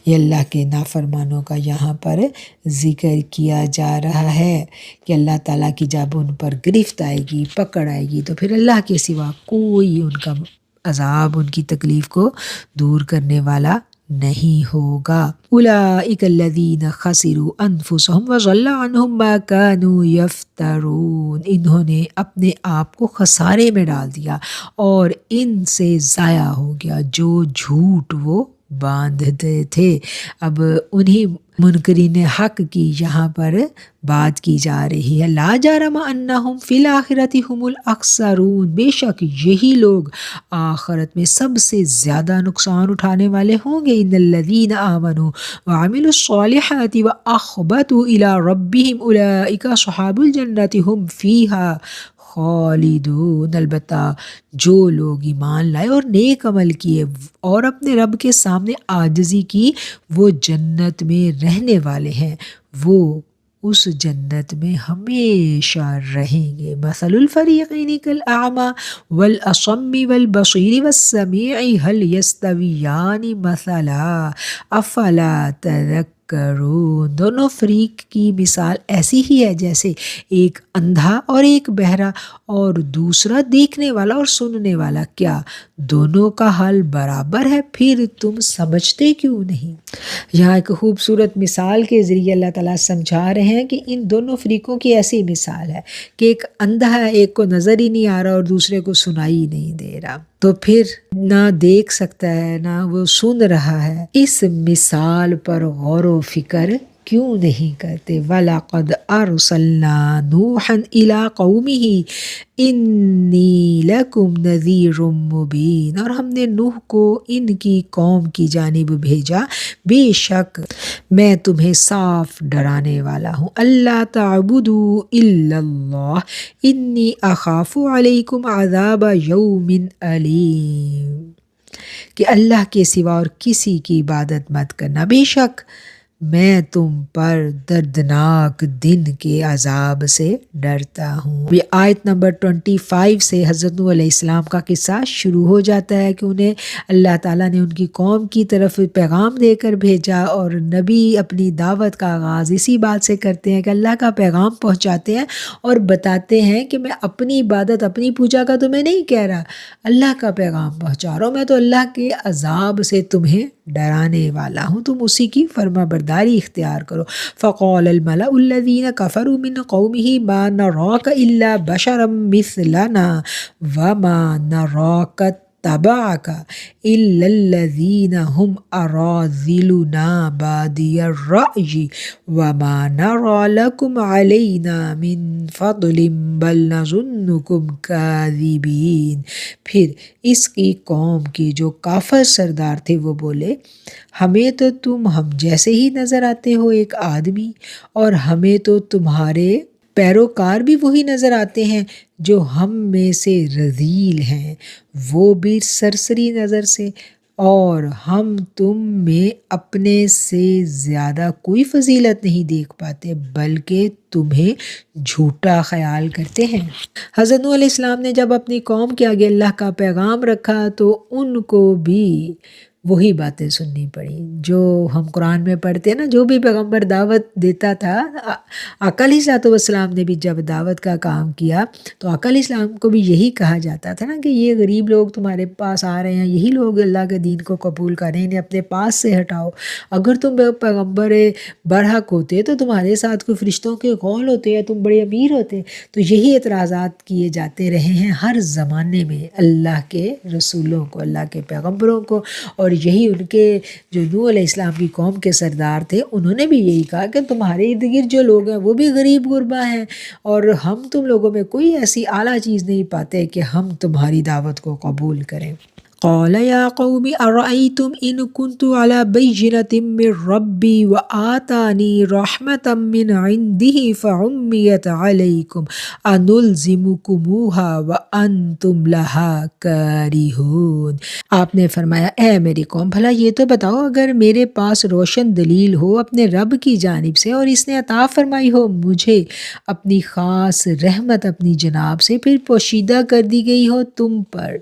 یہ اللہ کے نافرمانوں کا یہاں پر ذکر کیا جا رہا ہے کہ اللہ تعالیٰ کی جب ان پر گرفت آئے گی، پکڑ آئے گی، تو پھر اللہ کے سوا کوئی ان کا عذاب، ان کی تکلیف کو دور کرنے والا نہیں ہوگا۔ اولئک الذین خسروا انفسهم وضل عنہم ما كانوا یفترون، انہوں نے اپنے آپ کو خسارے میں ڈال دیا اور ان سے ضائع ہو گیا جو جھوٹ وہ باندھتے تھے۔ اب انہی منکرین حق کی یہاں پر بات کی جا رہی ہے۔ لا جرم انہم فی الآخرۃ ہم الاخسرون، بے شک یہی لوگ آخرت میں سب سے زیادہ نقصان اٹھانے والے ہوں گے۔ ان الذین آمنوا وعملوا الصالحات واخبتوا الی ربہم اولئک اصحاب الجنۃ ہم فیہا خالدون، البتہ جو لوگ ایمان لائے اور نیک عمل کیے اور اپنے رب کے سامنے عاجزی کی، وہ جنت میں رہنے والے ہیں، وہ اس جنت میں ہمیشہ رہیں گے۔ مثل الفریقین کالاعمی والاصم والبصیر والسمیع هل یستویان مثلا افلا تذکرون، دونوں فریق کی مثال ایسی ہی ہے جیسے ایک اندھا اور ایک بہرا اور دوسرا دیکھنے والا اور سننے والا، کیا دونوں کا حال برابر ہے؟ پھر تم سمجھتے کیوں نہیں؟ یہاں ایک خوبصورت مثال کے ذریعے اللہ تعالیٰ سمجھا رہے ہیں کہ ان دونوں فریقوں کی ایسی مثال ہے کہ ایک اندھا ہے، ایک کو نظر ہی نہیں آ رہا اور دوسرے کو سنائی نہیں دے رہا، تو پھر نہ دیکھ سکتا ہے نہ وہ سن رہا ہے۔ اس مثال پر غور و فکر کیوں نہیں کرتے؟ وَلَقَدْ أَرْسَلْنَا نُوحًا إِلَىٰ قَوْمِهِ إِنِّي لَكُمْ نَذِيرٌ مُّبِينٌ، اور ہم نے نوح کو ان کی قوم کی جانب بھیجا، بے شک میں تمہیں صاف ڈرانے والا ہوں۔ اللہ تعبدوا الا اللہ انی اخاف علیکم عذاب یوم علیم، کہ اللہ کے سوا اور کسی کی عبادت مت کرنا، بے شک میں تم پر دردناک دن کے عذاب سے ڈرتا ہوں۔ یہ آیت نمبر 25 سے حضرت نوح علیہ السلام کا قصہ شروع ہو جاتا ہے کہ انہیں اللہ تعالیٰ نے ان کی قوم کی طرف پیغام دے کر بھیجا، اور نبی اپنی دعوت کا آغاز اسی بات سے کرتے ہیں کہ اللہ کا پیغام پہنچاتے ہیں اور بتاتے ہیں کہ میں اپنی عبادت، اپنی پوجا کا تمہیں نہیں کہہ رہا، اللہ کا پیغام پہنچا رہا ہوں، میں تو اللہ کے عذاب سے تمہیں ڈرانے والا ہوں، تم اسی کی فرما برداری اختیار کرو۔ فقال الملأ الذین کفروا من قومه ما نراک الا بشرا مثلنا وما نراک اتبعک الا الذین هم اراذلنا بادی الرأی وما نرى لكم علینا من فضل بل نظنکم کاذبین۔ پھر اس کی قوم کی جو کافر سردار تھے وہ بولے، ہمیں تو تم ہم جیسے ہی نظر آتے ہو ایک آدمی، اور ہمیں تو تمہارے پیروکار بھی وہی نظر آتے ہیں جو ہم میں سے رذیل ہیں، وہ بھی سرسری نظر سے، اور ہم تم میں اپنے سے زیادہ کوئی فضیلت نہیں دیکھ پاتے بلکہ تمہیں جھوٹا خیال کرتے ہیں۔ حضرت نوح علیہ السلام نے جب اپنی قوم کے آگے اللہ کا پیغام رکھا تو ان کو بھی وہی باتیں سننی پڑیں جو ہم قرآن میں پڑھتے ہیں نا، جو بھی پیغمبر دعوت دیتا تھا، آقا علیہ السلام نے بھی جب دعوت کا کام کیا تو آقا علیہ السلام کو بھی یہی کہا جاتا تھا نا کہ یہ غریب لوگ تمہارے پاس آ رہے ہیں، یہی لوگ اللہ کے دین کو قبول کریں، انہیں اپنے پاس سے ہٹاؤ۔ اگر تم پیغمبر برحق ہوتے تو تمہارے ساتھ کوئی فرشتوں کے قول ہوتے یا تم بڑے امیر ہوتے۔ تو یہی اعتراضات کیے جاتے رہے ہیں ہر زمانے میں اللہ کے رسولوں کو، اللہ کے پیغمبروں کو، اور یہی ان کے جو نوح علیہ السلام کی قوم کے سردار تھے انہوں نے بھی یہی کہا کہ تمہارے ارد گرد جو لوگ ہیں وہ بھی غریب غربا ہیں، اور ہم تم لوگوں میں کوئی ایسی اعلیٰ چیز نہیں پاتے کہ ہم تمہاری دعوت کو قبول کریں۔ قال یا قوم ارأیتم ان کنت علی بینۃ من ربی وآتانی رحمۃ من عنده فعمیت علیکم انلزمکموہا وانتم لہا کارہون۔ آپ نے فرمایا، اے میری قوم، بھلا یہ تو بتاؤ، اگر میرے پاس روشن دلیل ہو اپنے رب کی جانب سے اور اس نے عطا فرمائی ہو مجھے اپنی خاص رحمت اپنی جناب سے، پھر پوشیدہ کر دی گئی ہو تم پر،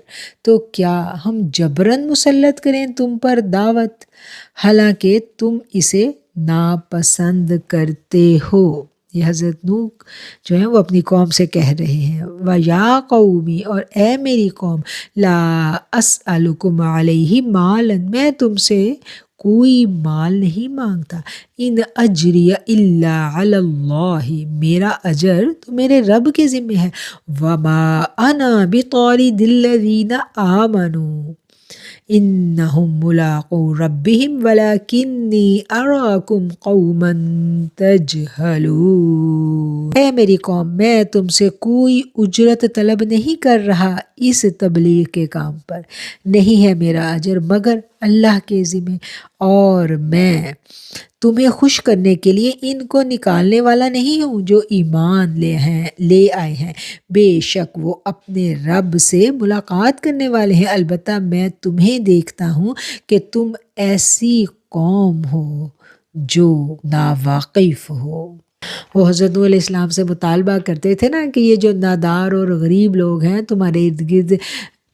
تو کیا ہم جبراً مسلط کریں تم پر دعوت، حالانکہ تم اسے ناپسند کرتے ہو؟ یہ حضرت نوح جو ہیں وہ اپنی قوم سے کہہ رہے ہیں، وَيَا قَوْمِ، اور اے میری قوم، لَا أَسْأَلُكُمْ عَلَيْهِ مَالًا، میں تم سے کوئی مال نہیں مانگتا، ان اجری الا علی اللہ، میرا اجر تو میرے رب کے ذمہ ہے، وما انا بطارد الذین آمنوا انہم ملاقو ربہم ولکنی اراکم قوما تجہلون۔ اے میری قوم، میں تم سے کوئی اجرت طلب نہیں کر رہا اس تبلیغ کے کام پر، نہیں ہے میرا اجر مگر اللہ کے ذمہ، اور میں تمہیں خوش کرنے کے لیے ان کو نکالنے والا نہیں ہوں جو ایمان لے آئے ہیں، بے شک وہ اپنے رب سے ملاقات کرنے والے ہیں، البتہ میں تمہیں دیکھتا ہوں کہ تم ایسی قوم ہو جو ناواقف ہو۔ وہ حضرت نوح علیہ السلام سے مطالبہ کرتے تھے نا کہ یہ جو نادار اور غریب لوگ ہیں تمہارے ارد گرد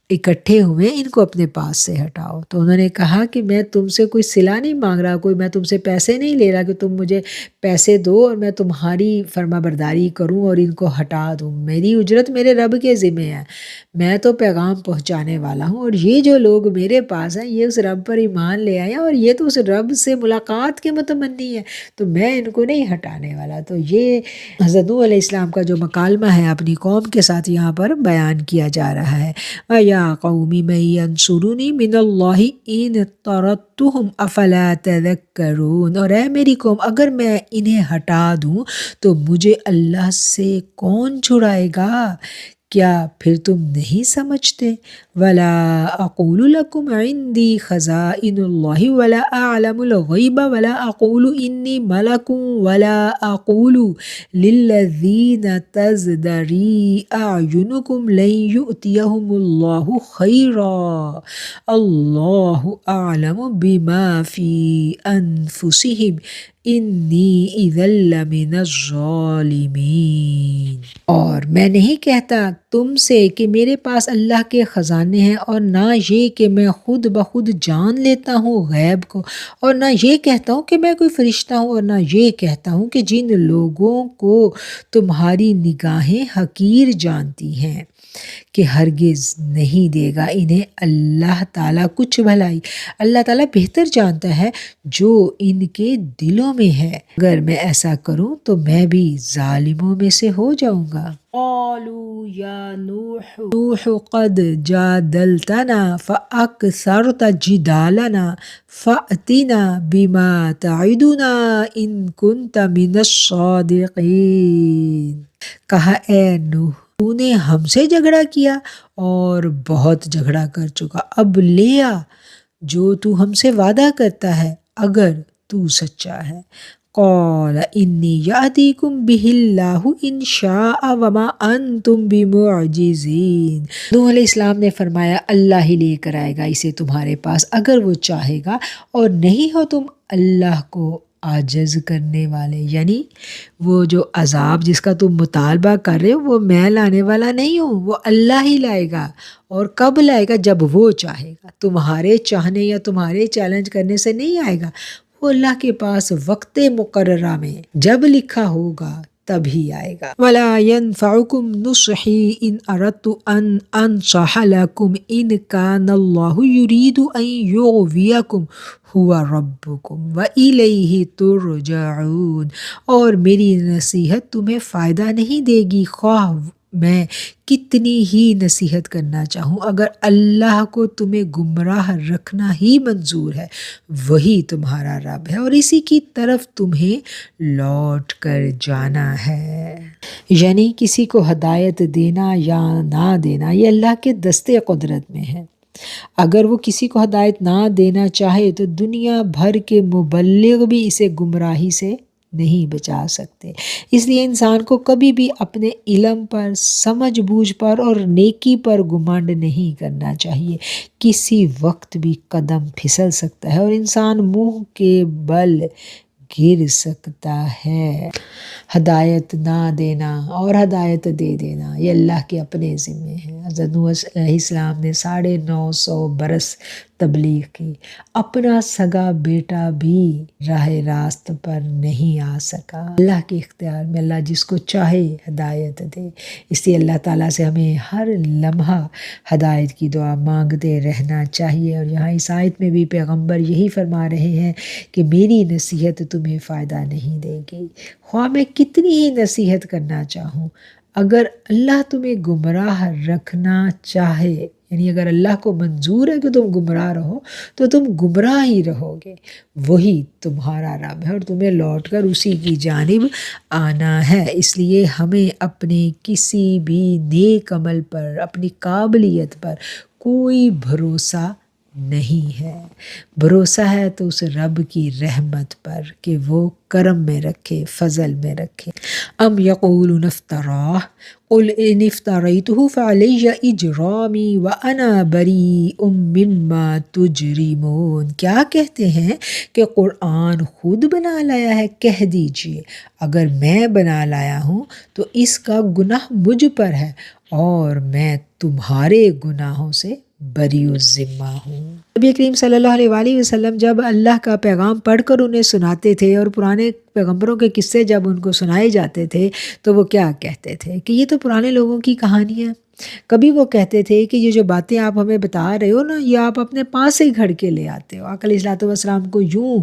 اکٹھے ہوئے، ان کو اپنے پاس سے ہٹاؤ۔ تو انہوں نے کہا کہ میں تم سے کوئی صلہ نہیں مانگ رہا، میں تم سے پیسے نہیں لے رہا کہ تم مجھے پیسے دو اور میں تمہاری فرما برداری کروں اور ان کو ہٹا دوں، میری اجرت میرے رب کے ذمہ ہے، میں تو پیغام پہنچانے والا ہوں، اور یہ جو لوگ میرے پاس ہیں یہ اس رب پر ایمان لے آئے ہیں اور یہ تو اس رب سے ملاقات کے متمنی ہے، تو میں ان کو نہیں ہٹانے والا۔ تو یہ حضرت نوح علیہ السلام کا جو مکالمہ ہے اپنی قوم کے ساتھ یہاں پر بیان کیا جا رہا ہے، وَيَا قَوْمِ مَن يَنصُرُنِي مِنَ اللَّهِ إِنِ طَرَدتُّهُمْ أَفَلَا تَذَكَّرُونَ، اور اے میری قوم، اگر میں انہیں ہٹا دوں تو مجھے اللہ سے کون چھڑائے گا، کیا پھر تم نہیں سمجھتے؟ وَلَا أَقُولُ لَكُمْ عِنْدِي خَزَائِنُ اللَّهِ وَلَا أَعْلَمُ الْغَيْبَ وَلَا أَقُولُ إِنِّي مَلَكٌ وَلَا أَقُولُ لِلَّذِينَ تَزْدَرِي أَعْيُنُكُمْ لَن يُؤْتِيَهُمُ اللَّهُ خَيْرًا اللَّهُ أَعْلَمُ بِمَا فِي أَنفُسِهِمْ إِنِّي إِذًا لَّمِنَ الظَّالِمِينَ۔ اور میں نہیں کہتا تم سے کہ میرے پاس اللہ کے خزانے ہیں، اور نہ یہ کہ میں خود بخود جان لیتا ہوں غیب کو، اور نہ یہ کہتا ہوں کہ میں کوئی فرشتہ ہوں، اور نہ یہ کہتا ہوں کہ جن لوگوں کو تمہاری نگاہیں حقیر جانتی ہیں کہ ہرگز نہیں دے گا انہیں اللہ تعالیٰ کچھ بھلائی، اللہ تعالیٰ بہتر جانتا ہے جو ان کے دلوں میں ہے، اگر میں ایسا کروں تو میں بھی ظالموں میں سے ہو جاؤں گا۔ قالوا یا نوح قد جادلتنا فأکثرت جدالنا فأتنا بما تعدنا ان كنت من الصادقین۔ کہا اے نوح تو نے ہم سے جھگڑا کیا اور بہت جھگڑا کر چکا، اب لے آ جو تو ہم سے وعدہ کرتا ہے اگر تو سچا ہے۔ قال انی یأتیکم بہ اللہ ان شاء وما انتم بمعجزین۔ نوح علیہ السلام نے فرمایا اللہ ہی لے کر آئے گا اسے تمہارے پاس اگر وہ چاہے گا، اور نہیں ہو تم اللہ کو عاجز کرنے والے، یعنی وہ جو عذاب جس کا تم مطالبہ کر رہے ہو وہ میں لانے والا نہیں ہوں، وہ اللہ ہی لائے گا۔ اور کب لائے گا؟ جب وہ چاہے گا، تمہارے چاہنے یا تمہارے چیلنج کرنے سے نہیں آئے گا، وہ اللہ کے پاس وقت مقررہ میں جب لکھا ہوگا تبھی آئے گا۔ وَلَا يَنفَعُكُمْ نُصْحِي إِنْ أَرَدْتُ أَنْ أَنْصَحَ لَكُمْ إِنْ كَانَ اللَّهُ يُرِيدُ أَنْ يُغْوِيَكُمْ هُوَ رَبُّكُمْ وَإِلَيْهِ تُرْجَعُونَ۔ اور میری نصیحت تمہیں فائدہ نہیں دے گی خواہ میں کتنی ہی نصیحت کرنا چاہوں، اگر اللہ کو تمہیں گمراہ رکھنا ہی منظور ہے، وہی تمہارا رب ہے اور اسی کی طرف تمہیں لوٹ کر جانا ہے۔ یعنی کسی کو ہدایت دینا یا نہ دینا یہ اللہ کے دستے قدرت میں ہے۔ اگر وہ کسی کو ہدایت نہ دینا چاہے تو دنیا بھر کے مبلغ بھی اسے گمراہی سے نہیں بچا سکتے۔ اس لیے انسان کو کبھی بھی اپنے علم پر، سمجھ بوجھ پر اور نیکی پر گھمنڈ نہیں کرنا چاہیے۔ کسی وقت بھی قدم پھسل سکتا ہے اور انسان منہ کے بل گر سکتا ہے۔ ہدایت نہ دینا اور ہدایت دے دینا یہ اللہ کے اپنے ذمے ہے۔ حضرت نوح علیہ السلام نے 950 برس تبلیغ کی، اپنا سگا بیٹا بھی راہ راست پر نہیں آ سکا۔ اللہ کے اختیار میں، اللہ جس کو چاہے ہدایت دے، اس لیے اللہ تعالیٰ سے ہمیں ہر لمحہ ہدایت کی دعا مانگتے رہنا چاہیے۔ اور یہاں اس آیت میں بھی پیغمبر یہی فرما رہے ہیں کہ میری نصیحت تمہیں فائدہ نہیں دے گی، خواہ میں کتنی ہی نصیحت کرنا چاہوں، اگر اللہ تمہیں گمراہ رکھنا چاہے، یعنی اگر اللہ کو منظور ہے کہ تم گمراہ رہو تو تم گمراہ ہی رہو گے، وہی تمہارا رب ہے اور تمہیں لوٹ کر اسی کی جانب آنا ہے۔ اس لیے ہمیں اپنے کسی بھی نیک عمل پر، اپنی قابلیت پر کوئی بھروسہ نہیں ہے، بھروسہ ہے تو اس رب کی رحمت پر کہ وہ کرم میں رکھے، فضل میں رکھے۔ ام یقولون افتراہ قل ان افتریتہ فعلی اجرامی وانا بریء مما تجرمون۔ کیا کہتے ہیں کہ قرآن خود بنا لایا ہے؟ کہہ دیجئے اگر میں بنا لایا ہوں تو اس کا گناہ مجھ پر ہے اور میں تمہارے گناہوں سے بری الذمہ ہوں۔ نبی کریم صلی اللہ علیہ وآلہ وسلم جب اللہ کا پیغام پڑھ کر انہیں سناتے تھے اور پرانے پیغمبروں کے قصے جب ان کو سنائے جاتے تھے تو وہ کیا کہتے تھے کہ یہ تو پرانے لوگوں کی کہانی ہے۔ کبھی وہ کہتے تھے کہ یہ جو باتیں آپ ہمیں بتا رہے ہو نا، یہ آپ اپنے پاس سے ہی گھڑ کے لے آتے ہو۔ آقا علیہ الصلوۃ والسلام کو یوں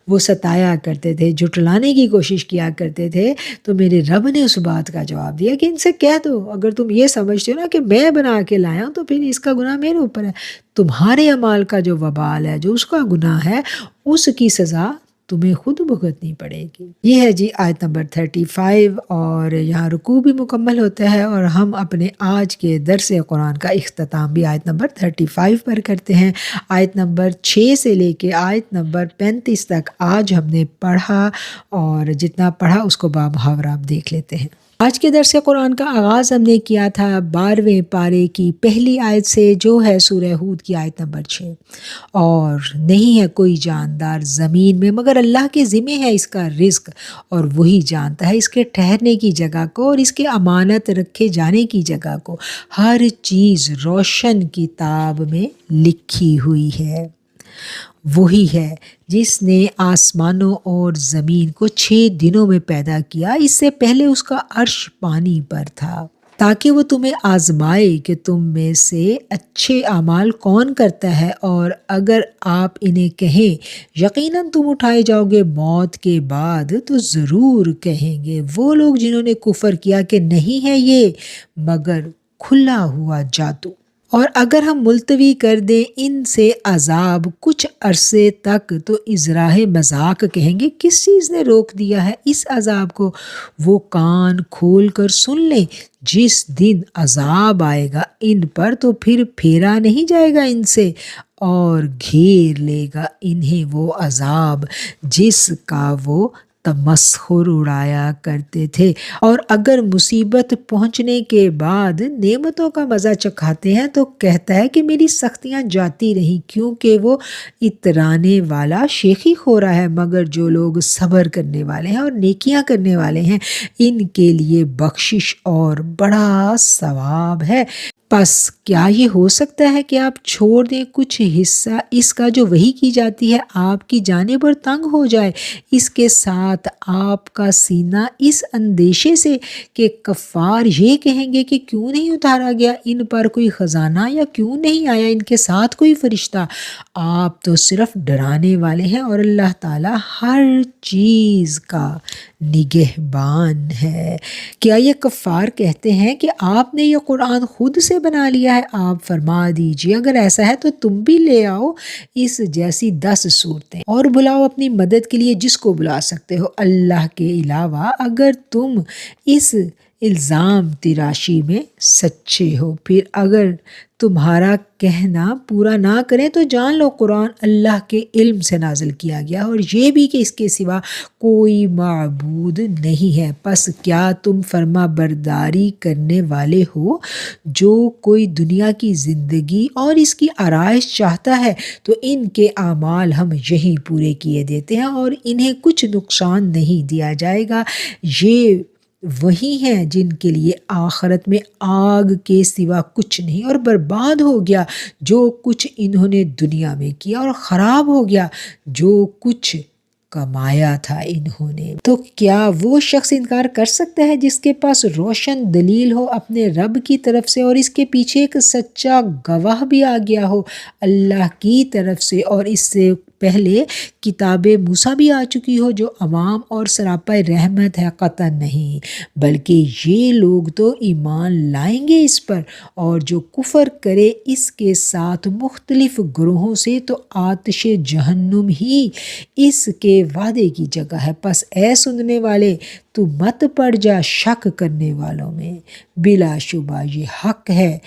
وہ ستایا کرتے تھے، جھٹلانے کی کوشش کیا کرتے تھے، تو میرے رب نے اس بات کا جواب دیا کہ ان سے کہہ دو اگر تم یہ سمجھتے ہو نا کہ میں بنا کے لایا ہوں تو پھر اس کا گناہ میرے اوپر ہے، تمہارے اعمال کا جو وبال ہے، جو اس کا گناہ ہے، اس کی سزا تمہیں خود بھگتنی پڑے گی۔ یہ ہے جی آیت نمبر 35 اور یہاں رکوع بھی مکمل ہوتا ہے اور ہم اپنے آج کے درس قرآن کا اختتام بھی آیت نمبر 35 پر کرتے ہیں۔ آیت نمبر 6 سے لے کے آیت نمبر 35 تک آج ہم نے پڑھا اور جتنا پڑھا اس کو بامحاورہ آپ دیکھ لیتے ہیں۔ آج کے درس قرآن کا آغاز ہم نے کیا تھا 12ویں پارے کی پہلی آیت سے جو ہے سورہ ہود کی آیت نمبر 6۔ اور نہیں ہے کوئی جاندار زمین میں مگر اللہ کے ذمے ہے اس کا رزق، اور وہی جانتا ہے اس کے ٹھہرنے کی جگہ کو اور اس کے امانت رکھے جانے کی جگہ کو، ہر چیز روشن کتاب میں لکھی ہوئی ہے۔ وہی ہے جس نے آسمانوں اور زمین کو 6 دنوں میں پیدا کیا، اس سے پہلے اس کا عرش پانی پر تھا۔ تاکہ وہ تمہیں آزمائے کہ تم میں سے اچھے اعمال کون کرتا ہے، اور اگر آپ انہیں کہیں یقیناً تم اٹھائے جاؤ گے موت کے بعد، تو ضرور کہیں گے وہ لوگ جنہوں نے کفر کیا کہ نہیں ہے یہ مگر کھلا ہوا جادو۔ اور اگر ہم ملتوی کر دیں ان سے عذاب کچھ عرصے تک، تو ازراہ مذاق کہیں گے کس چیز نے روک دیا ہے اس عذاب کو؟ وہ کان کھول کر سن لیں، جس دن عذاب آئے گا ان پر تو پھر پھیرا نہیں جائے گا ان سے، اور گھیر لے گا انہیں وہ عذاب جس کا وہ تمسخر اڑایا کرتے تھے۔ اور اگر مصیبت پہنچنے کے بعد نعمتوں کا مزہ چکھاتے ہیں تو کہتا ہے کہ میری سختیاں جاتی رہیں، کیونکہ وہ اترانے والا شیخی خو رہا ہے، مگر جو لوگ صبر کرنے والے ہیں اور نیکیاں کرنے والے ہیں ان کے لیے بخشش اور بڑا ثواب ہے۔ پس کیا یہ ہو سکتا ہے کہ آپ چھوڑ دیں کچھ حصہ اس کا جو وحی کی جاتی ہے آپ کی جانب اور تنگ ہو جائے، اس کے ساتھ آپ کا سینہ اس اندیشے سے کہ کفار یہ کہیں گے کہ کیوں نہیں اتارا گیا ان پر کوئی خزانہ، یا کیوں نہیں آیا ان کے ساتھ کوئی فرشتہ؟ آپ تو صرف ڈرانے والے ہیں، اور اللہ تعالیٰ ہر چیز کا نگہبان ہے۔ کیا یہ کفار کہتے ہیں کہ آپ نے یہ قرآن خود سے بنا لیا ہے؟ آپ فرما دیجئے اگر ایسا ہے تو تم بھی لے آؤ اس جیسی 10 صورتیں، اور بلاؤ اپنی مدد کے لیے جس کو بلا سکتے ہو اللہ کے علاوہ، اگر تم اس الزام تراشی میں سچے ہو۔ پھر اگر تمہارا کہنا پورا نہ کریں تو جان لو قرآن اللہ کے علم سے نازل کیا گیا، اور یہ بھی کہ اس کے سوا کوئی معبود نہیں ہے۔ پس کیا تم فرما برداری کرنے والے ہو؟ جو کوئی دنیا کی زندگی اور اس کی آرائش چاہتا ہے تو ان کے اعمال ہم یہی پورے کیے دیتے ہیں، اور انہیں کچھ نقصان نہیں دیا جائے گا۔ یہ وہی ہیں جن کے لیے آخرت میں آگ کے سوا کچھ نہیں، اور برباد ہو گیا جو کچھ انہوں نے دنیا میں کیا، اور خراب ہو گیا جو کچھ کمایا تھا انہوں نے۔ تو کیا وہ شخص انکار کر سکتا ہے جس کے پاس روشن دلیل ہو اپنے رب کی طرف سے، اور اس کے پیچھے ایک سچا گواہ بھی آ گیا ہو اللہ کی طرف سے، اور اس سے پہلے کتاب موسیٰ بھی آ چکی ہو جو عوام اور سراپا رحمت ہے؟ قطعاً نہیں، بلکہ یہ لوگ تو ایمان لائیں گے اس پر، اور جو کفر کرے اس کے ساتھ مختلف گروہوں سے تو آتش جہنم ہی اس کے وعدے کی جگہ ہے۔ پس اے سننے والے تو مت پڑ جا شک کرنے والوں میں، بلا شبہ یہ حق ہے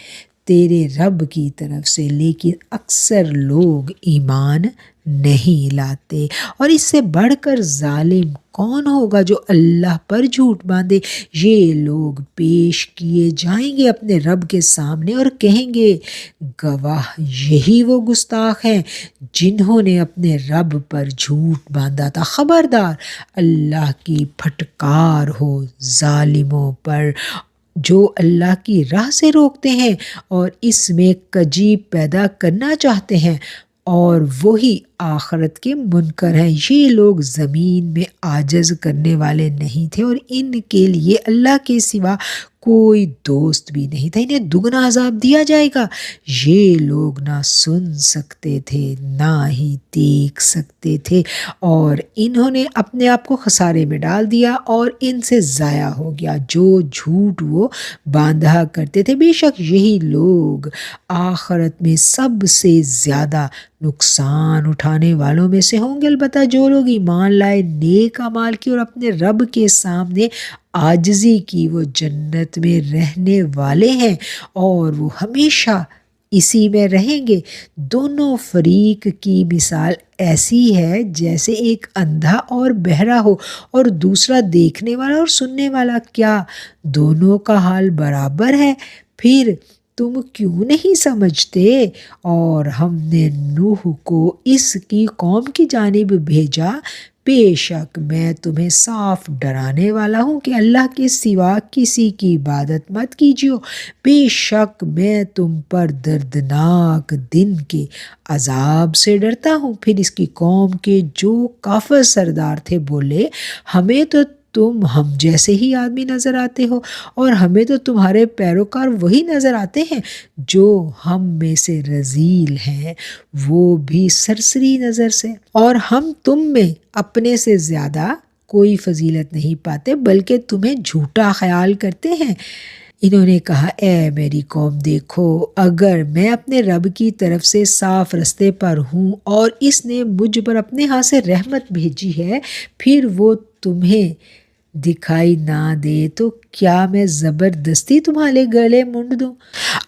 تیرے رب کی طرف سے، لیکن اکثر لوگ ایمان نہیں لاتے۔ اور اس سے بڑھ کر ظالم کون ہوگا جو اللہ پر جھوٹ باندھے؟ یہ لوگ پیش کیے جائیں گے اپنے رب کے سامنے اور کہیں گے گواہ یہی وہ گستاخ ہیں جنہوں نے اپنے رب پر جھوٹ باندھا تھا۔ خبردار اللہ کی پھٹکار ہو ظالموں پر جو اللہ کی راہ سے روکتے ہیں اور اس میں کجی پیدا کرنا چاہتے ہیں، اور وہی آخرت کے منکر ہیں۔ یہ لوگ زمین میں عاجز کرنے والے نہیں تھے، اور ان کے لیے اللہ کے سوا کوئی دوست بھی نہیں تھا، انہیں دگنا عذاب دیا جائے گا۔ یہ لوگ نہ سن سکتے تھے نہ ہی دیکھ سکتے تھے، اور انہوں نے اپنے آپ کو خسارے میں ڈال دیا اور ان سے ضائع ہو گیا جو جھوٹ وہ باندھا کرتے تھے۔ بے شک یہی لوگ آخرت میں سب سے زیادہ نقصان اٹھانے والوں میں سے ہوں گے۔ البتہ جو لوگ ایمان لائے، نیک اعمال کی اور اپنے رب کے سامنے عاجزی کی، وہ جنت میں رہنے والے ہیں اور وہ ہمیشہ اسی میں رہیں گے۔ دونوں فریق کی مثال ایسی ہے جیسے ایک اندھا اور بہرا ہو اور دوسرا دیکھنے والا اور سننے والا، کیا دونوں کا حال برابر ہے؟ پھر تم کیوں نہیں سمجھتے؟ اور ہم نے نوح کو اس کی قوم کی جانب بھیجا، بے شک میں تمہیں صاف ڈرانے والا ہوں کہ اللہ کے سوا کسی کی عبادت مت کیجیے، بے شک میں تم پر دردناک دن کے عذاب سے ڈرتا ہوں۔ پھر اس کی قوم کے جو کافر سردار تھے بولے، ہمیں تو تم ہم جیسے ہی آدمی نظر آتے ہو، اور ہمیں تو تمہارے پیروکار وہی نظر آتے ہیں جو ہم میں سے رذیل ہیں، وہ بھی سرسری نظر سے، اور ہم تم میں اپنے سے زیادہ کوئی فضیلت نہیں پاتے بلکہ تمہیں جھوٹا خیال کرتے ہیں۔ انہوں نے کہا اے میری قوم، دیکھو اگر میں اپنے رب کی طرف سے صاف رستے پر ہوں اور اس نے مجھ پر اپنے ہاں سے رحمت بھیجی ہے، پھر وہ تمہیں دکھائی نہ دے تو کیا میں زبردستی تمہارے گلے مونڈ دوں؟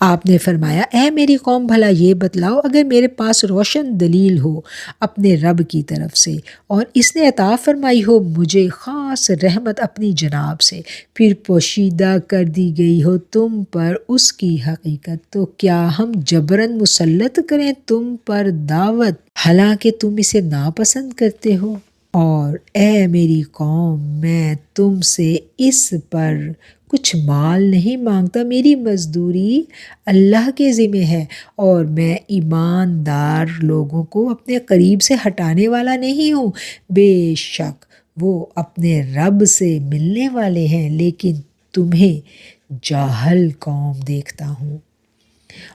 آپ نے فرمایا اے میری قوم، بھلا یہ بتلاؤ اگر میرے پاس روشن دلیل ہو اپنے رب کی طرف سے اور اس نے عطا فرمائی ہو مجھے خاص رحمت اپنی جناب سے، پھر پوشیدہ کر دی گئی ہو تم پر اس کی حقیقت، تو کیا ہم جبراً مسلط کریں تم پر دعوت حالانکہ تم اسے ناپسند کرتے ہو؟ اور اے میری قوم، میں تم سے اس پر کچھ مال نہیں مانگتا، میری مزدوری اللہ کے ذمہ ہے، اور میں ایماندار لوگوں کو اپنے قریب سے ہٹانے والا نہیں ہوں۔ بے شک وہ اپنے رب سے ملنے والے ہیں، لیکن تمہیں جاہل قوم دیکھتا ہوں۔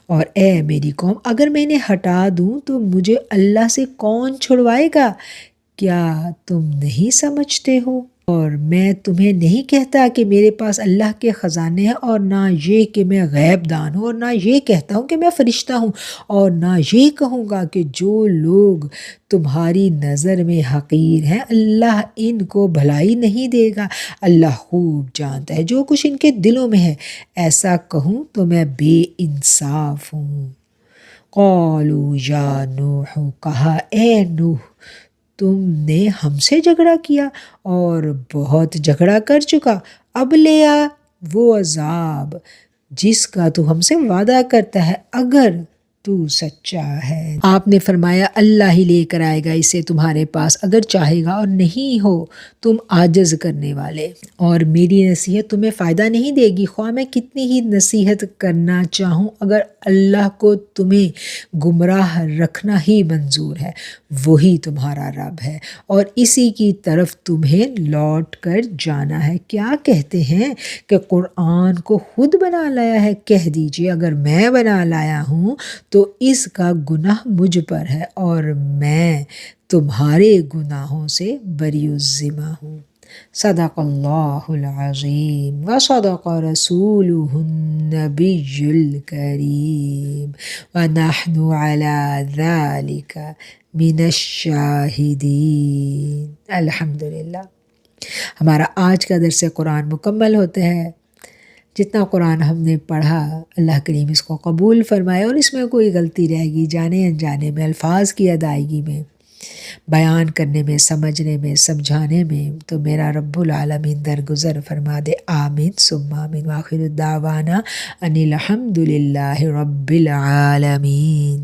اور اے میری قوم، اگر میں انہیں ہٹا دوں تو مجھے اللہ سے کون چھڑوائے گا؟ کیا تم نہیں سمجھتے ہو؟ اور میں تمہیں نہیں کہتا کہ میرے پاس اللہ کے خزانے ہیں، اور نہ یہ کہ میں غیب دان ہوں، اور نہ یہ کہتا ہوں کہ میں فرشتہ ہوں، اور نہ یہ کہوں گا کہ جو لوگ تمہاری نظر میں حقیر ہیں اللہ ان کو بھلائی نہیں دے گا۔ اللہ خوب جانتا ہے جو کچھ ان کے دلوں میں ہے، ایسا کہوں تو میں بے انصاف ہوں۔ قالوا یا نوح، کہا اے نوح، تم نے ہم سے جھگڑا کیا اور بہت جھگڑا کر چکا، اب لے آ وہ عذاب جس کا تو ہم سے وعدہ کرتا ہے اگر تو سچا ہے۔ آپ نے فرمایا اللہ ہی لے کر آئے گا اسے تمہارے پاس اگر چاہے گا، اور نہیں ہو تم عاجز کرنے والے، اور میری نصیحت تمہیں فائدہ نہیں دے گی خواہ میں کتنی ہی نصیحت کرنا چاہوں، اگر اللہ کو تمہیں گمراہ رکھنا ہی منظور ہے، وہی تمہارا رب ہے اور اسی کی طرف تمہیں لوٹ کر جانا ہے۔ کیا کہتے ہیں کہ قرآن کو خود بنا لایا ہے؟ کہہ دیجئے اگر میں بنا لایا ہوں تو اس کا گناہ مجھ پر ہے اور میں تمہارے گناہوں سے بری الذمہ ہوں۔ صدق اللہ العظیم و صدق رسولہ النبی الکریم و نحن علی ذلک من الشاہدین۔ الحمدللہ۔ ہمارا آج کا درس قرآن مکمل ہوتا ہے۔ جتنا قرآن ہم نے پڑھا اللہ کریم اس کو قبول فرمائے، اور اس میں کوئی غلطی رہ گی جانے انجانے میں، الفاظ کی ادائیگی میں، بیان کرنے میں، سمجھنے میں، سمجھانے میں، تو میرا رب العالمین درگزر فرما دے۔ آمین ثم آمین۔ وآخر دعوانا ان الحمد للہ رب العالمین۔